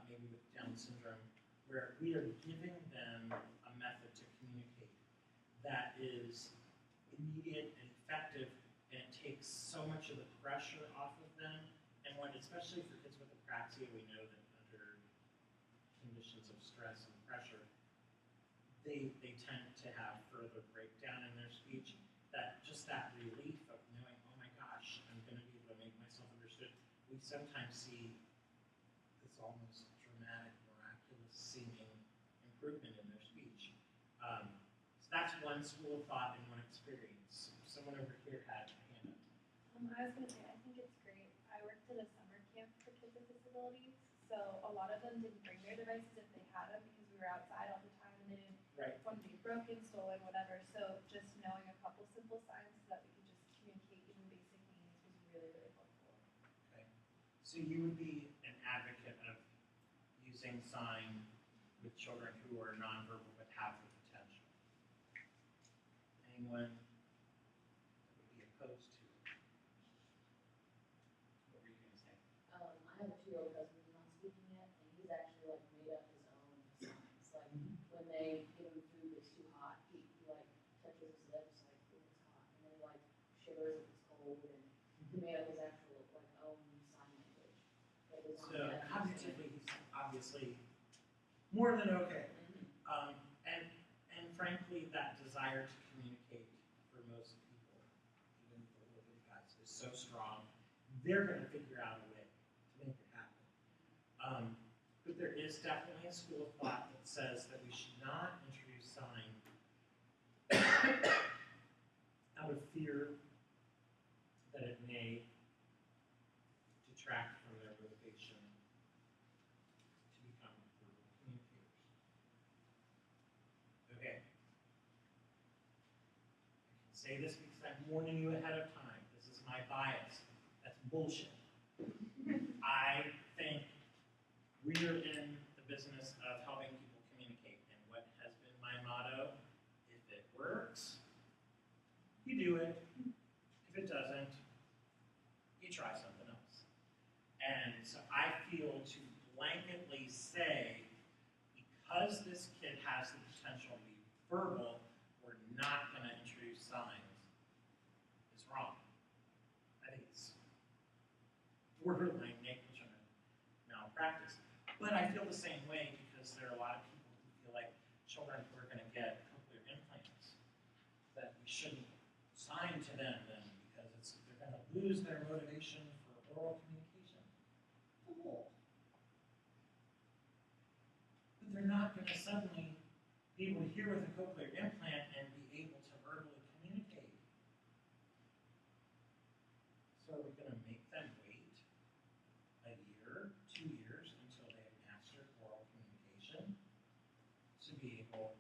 Speaker 2: maybe with Down syndrome, where we are giving them a method to communicate that is immediate and effective, and it takes so much of the pressure off of them. And especially for kids with apraxia, we know that under conditions of stress and pressure, they tend to have further breakdown in their speech. That relief of knowing, oh my gosh, I'm going to be able to make myself understood. We sometimes see this almost dramatic, miraculous seeming improvement in their speech. So that's one school of thought and one experience. Someone over here had a hand up.
Speaker 6: I was going to say, I think it's great. I worked at a summer camp for kids with disabilities, so a lot of them didn't bring their devices if they had them because we were outside all the time and they didn't want to be broken, stolen, whatever. So just knowing a couple simple signs so that we could just communicate even basic meanings was really, really helpful.
Speaker 2: Okay. So you would be an advocate of using sign with children who are nonverbal but have the potential. Anyone that would be opposed to it? What were you going to say?
Speaker 5: I have a 2-year-old cousin who's not speaking yet, and he's actually like made up his own signs. Like when they give him food that's too hot, he like touches his lips like, oh, it's hot, and then he like shivers if it's cold, and he made up his actual like own sign language. That is
Speaker 2: So cognitively, he's obviously more than okay. And frankly, that desire to communicate for most people, even the little guys, is so strong. They're going to figure out a way to make it happen. But there is definitely a school of thought that says that we should not introduce sign out of fear that it may detract from their motivation to become verbal communicators. Okay. I can say this because I'm warning you ahead of time. This is my bias. That's bullshit. I think we are in the business of helping people communicate, and what has been my motto, if it works, you do it. If it doesn't, you try something else. And so I feel to blanketly say, because this kid has the potential to be verbal, we're not going to introduce signs, is wrong. I think it's borderline negligent malpractice. But I feel the same way because there are a lot of people who feel like children who are going to get cochlear implants, that we shouldn't sign to them then because they're going to lose their motivation for oral communication. Cool. But they're not going to suddenly be able to hear with a cochlear implant and be able to verbally communicate. So are we going to make them wait a year, 2 years until they have mastered oral communication to be able?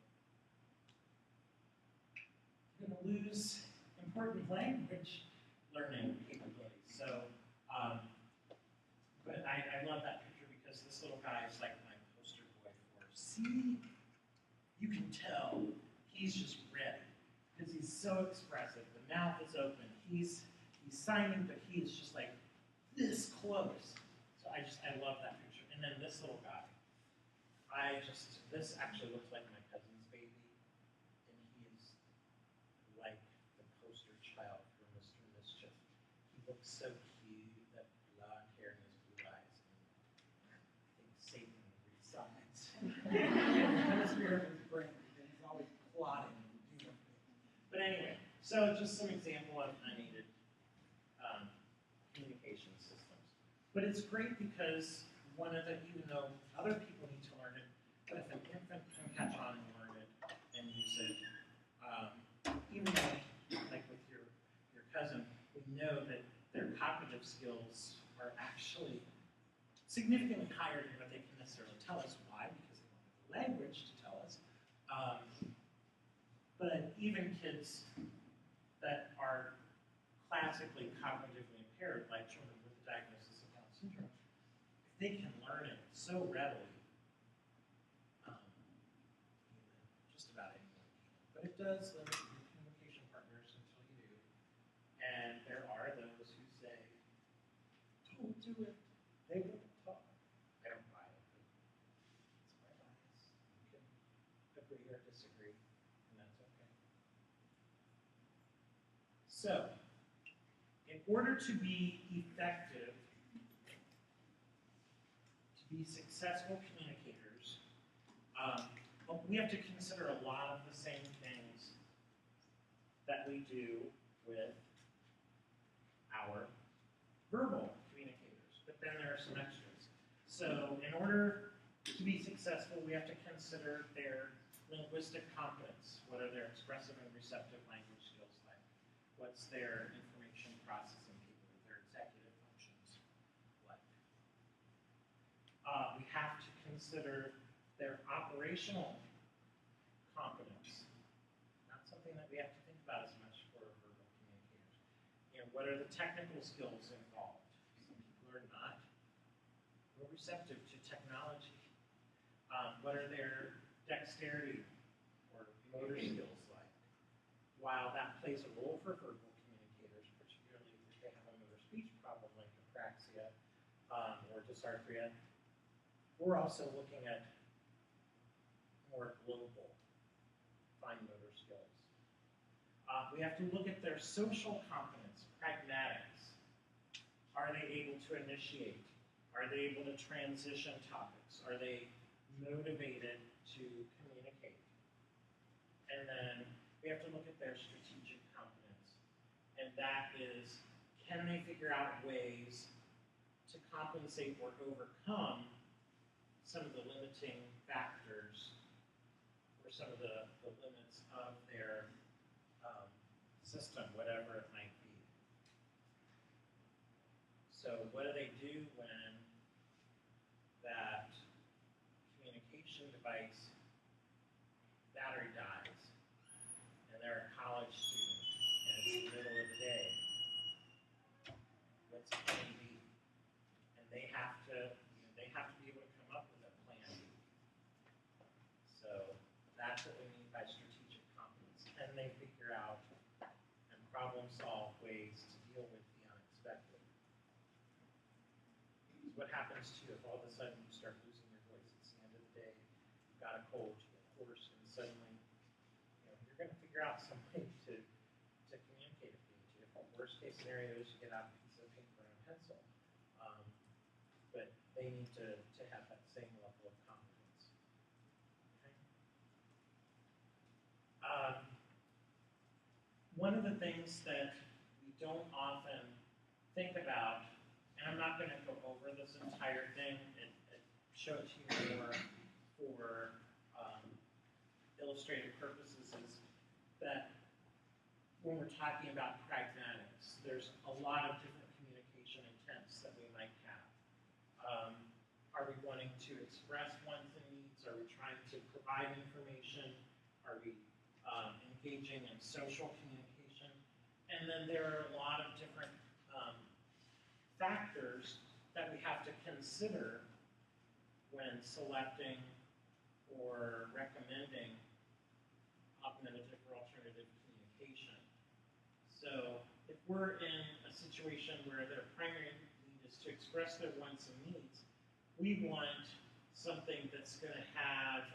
Speaker 2: You're going to lose important language learning capabilities. So, but I love that picture because this little guy is like my poster boy for, see, you can tell he's just ready because he's so expressive. The mouth is open. He's signing, but he is just like this close. So I love that picture. And then this little guy, this actually looks like my cousin's baby, and he is like the poster child for Mr. Mischief. He looks so cute, that blonde hair and his blue eyes. And I think Satan resides in the hemisphere of his brain, and he's always plotting and doing things. But anyway, so just some example of unaided communication systems. But it's great because even though other people need to learn it, but if an infant can catch on and learn it and use it, even though, like with your cousin, we know that their cognitive skills are actually significantly higher than what they can necessarily tell us. Why? Because they don't have the language to tell us. But even kids that are classically cognitively impaired, like children with the diagnosis of Down syndrome, if they can learn it so readily, just about anyone can. But it does limit your communication partners until you do. And there are those who say, don't do it. They won't talk. I don't buy it, but it's my bias. You can agree or disagree, and that's okay. So, in order to be effective, to be successful communicators, we have to consider a lot of the same things that we do with our verbal communicators, but then there are some extras. So in order to be successful, we have to consider their linguistic competence. What are their expressive and receptive language skills like? What's their information processing capability, their executive functions like? We have to consider their operational competence. Not something that we have to think about as much for verbal communicators. What are the technical skills involved? Some people are not real receptive to technology. What are their dexterity or motor skills like? While that plays a role for verbal communicators, particularly if they have a motor speech problem like apraxia or dysarthria, we're also looking at more global fine motor skills. We have to look at their social competence, pragmatics. Are they able to initiate? Are they able to transition topics? Are they motivated to communicate? And then we have to look at their strategic competence. And that is, can they figure out ways to compensate or overcome some of the limiting factors or some of the limits of their system, whatever it might be. So what do they do when that communication device battery dies and they're a college student and it's the middle of the day? What's plan B? And they have to be able to come up with a plan B. So that's what we mean by strategic competence. Can they figure out and problem solve ways to deal with the unexpected? Because what happens to you if all of a sudden you start losing your voice? It's the end of the day, you've got a cold, you get hoarse, and suddenly you're going to figure out some way to communicate if you need to. Worst case scenario is you get out a piece of paper and a pencil. But they need to have that same level of competence. Okay? One of the things that we don't often think about, and I'm not going to go over this entire thing, and show it to you more for illustrative purposes is that when we're talking about pragmatics, there's a lot of different communication intents that we might have. Are we wanting to express wants and needs? Are we trying to provide information? Are we engaging in social communication? And then there are a lot of different factors that we have to consider when selecting or recommending augmentative or alternative communication. So if we're in a situation where their primary need is to express their wants and needs, we want something that's going to have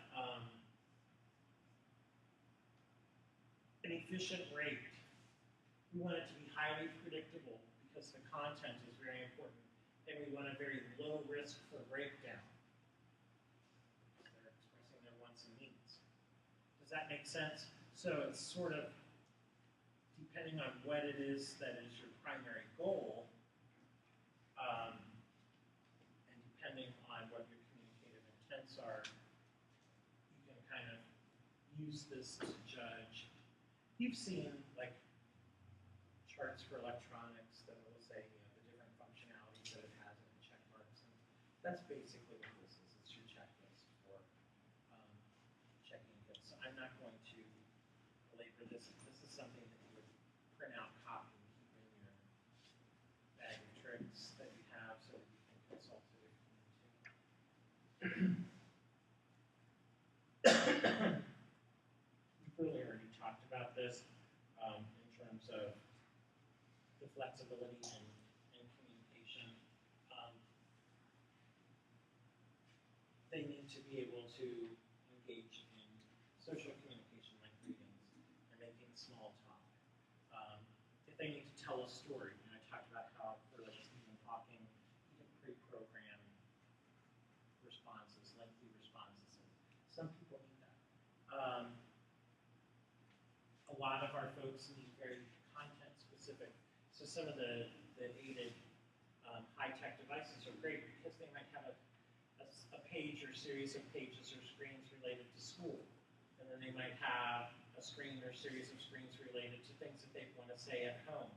Speaker 2: an efficient rate. We want it to be highly predictable because the content is very important, and we want a very low risk for breakdown. They're expressing their wants and needs. Does that make sense? So it's sort of depending on what it is that is your primary goal, and depending on what your communicative intents are, you can kind of use this to judge. You've seen like charts for electronics that will say, you know, the different functionalities that it has and the check marks, and that's basically what this is. It's your checklist for checking it. So I'm not going to belabor this. This is something that you would print out, copy, and keep in your bag of tricks that you have so that you can consult it if you need to. We've really already talked about this in terms of the flexibility in communication. They need to be able to engage in social communication like greetings and making small talk. If they need to tell a story, and I talked about how for like Stephen Hawking, you can pre-program responses, lengthy responses. Some people need that. A lot of our folks need very content specific. So some of the aided high-tech devices are great because they might have a page or series of pages or screens related to school. And then they might have a screen or series of screens related to things that they want to say at home.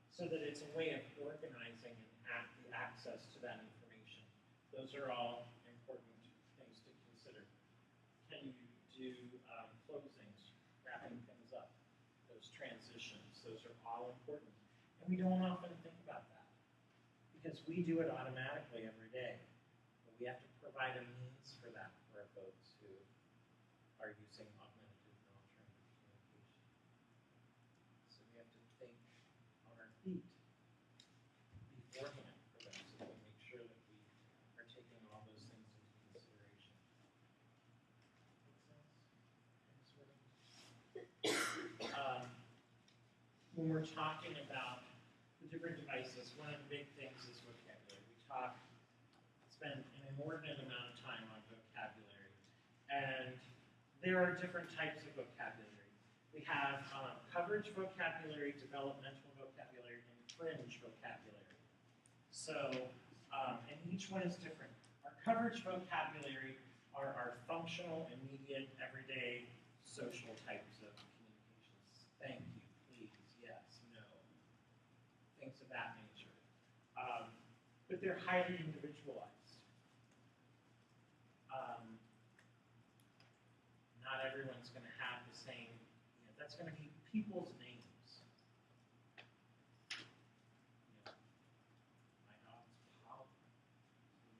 Speaker 2: So that it's a way of organizing and the access to that information. Those are all important things to consider. Can you do closings, wrapping things up, those transitions? Those are all important. And we don't often think about that because we do it automatically every day. But we have to provide a means for that for our folks who are using augmentative and alternative communication. So we have to think on our feet beforehand for them so that we make sure that we are taking all those things into consideration. Make sense? When we're talking about the different devices, one of the big things is vocabulary. We spend an inordinate amount of time on vocabulary, and there are different types of vocabulary. We have coverage vocabulary, developmental vocabulary, and fringe vocabulary. So, and each one is different. Our coverage vocabulary are our functional, immediate, everyday, social types of communications. Thank you, please, yes, no, things of that nature. But they're highly individualized. Not everyone's going to have the same, that's going to be people's names. My dog's Polly.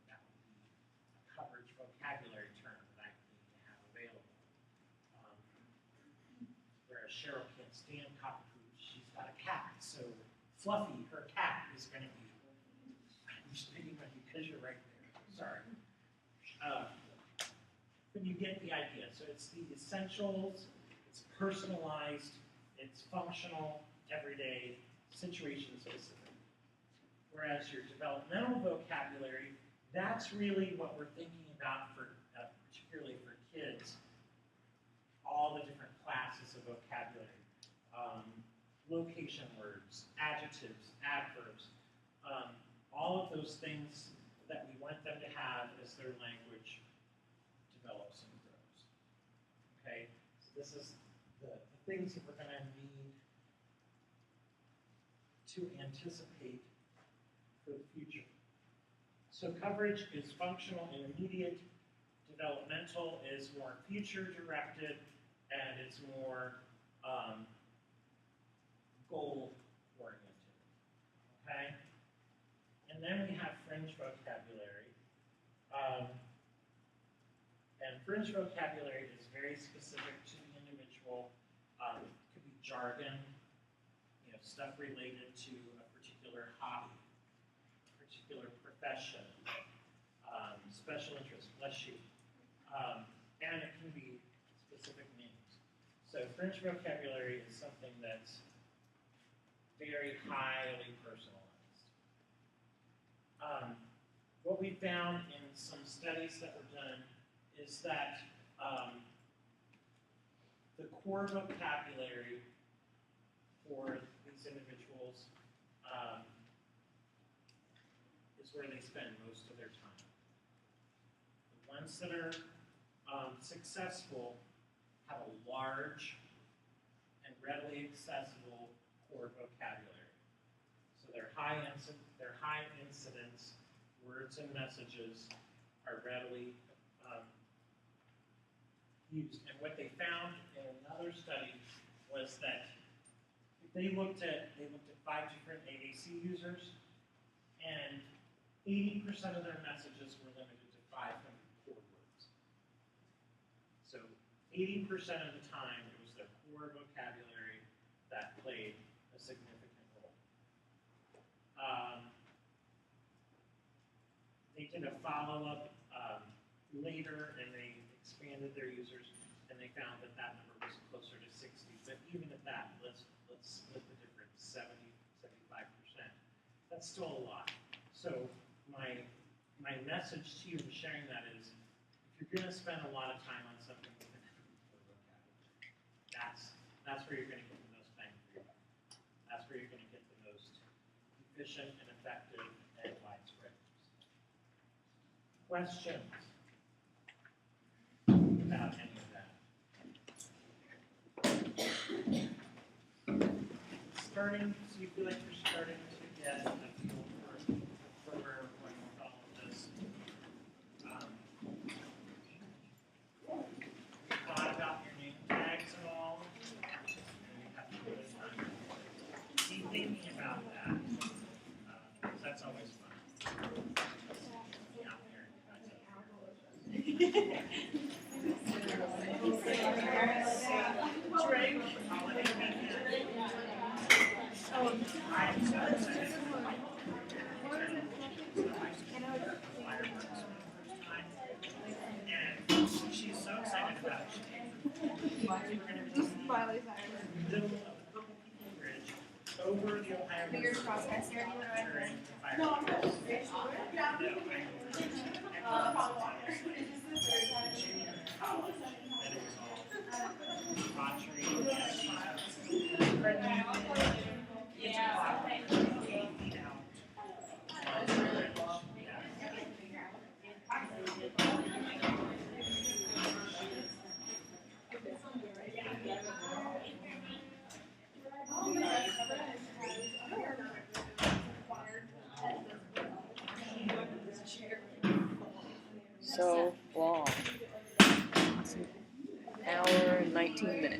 Speaker 2: That would be a coverage vocabulary term that I need to have available. Whereas Cheryl can't stand cockatoos, she's got a cat. So Fluffy, her cat, is going to be, I'm just picking on you because you're right there. Sorry. But you get the idea. So it's the essentials, it's personalized, it's functional, everyday, situation specific. Whereas your developmental vocabulary, that's really what we're thinking about for, particularly for kids. All the different classes of vocabulary. Location words, adjectives, adverbs, all of those things that we want them to have as their language develops and grows. Okay? This is the things that we're gonna need to anticipate for the future. So coverage is functional and immediate. Developmental is more future-directed, and it's more goal-oriented. Okay? And then we have fringe vocabulary. And fringe vocabulary is very specific to the individual. It could be jargon, stuff related to a particular hobby, particular profession, special interest, bless you. And it can be specific names. So fringe vocabulary is something that's very highly personalized. What we found in some studies that were done is that the core vocabulary for these individuals is where they spend most of their time. The ones that are successful have a large and readily accessible core vocabulary. So their high incidence words and messages are readily used. And what they found in another study was that they looked at 5 different AAC users, and 80% of their messages were limited to 500 core words. So 80% of the time, it was their core vocabulary that played a significant role. They did a follow-up later, and they expanded their users, and they found that that number was closer to 60. But even at that, let's split the difference, 70-75%. That's still a lot. So my message to you in sharing that is, if you're going to spend a lot of time on something with an vocabulary, that's where you're going to get the most bang for your buck. That's where you're going to get the most efficient and effective and widespread use. Questions about any of that? Starting, so you feel like you're starting to get a feel for where we're going with all of this. Thought about your name tags at all? You have to really keep thinking about that. Because that's always fun. Out there, Drink. Holiday weekend. I'm so excited. And she's so excited about it. We're going to be in the middle of the Purple People Bridge over the Ohio River.
Speaker 6: Fingers crossed, guys. Sarah, you want to
Speaker 2: during the fire.
Speaker 6: No, I'm not.
Speaker 2: College, and it was all debauchery,
Speaker 5: So long. It's an hour and 19 minutes.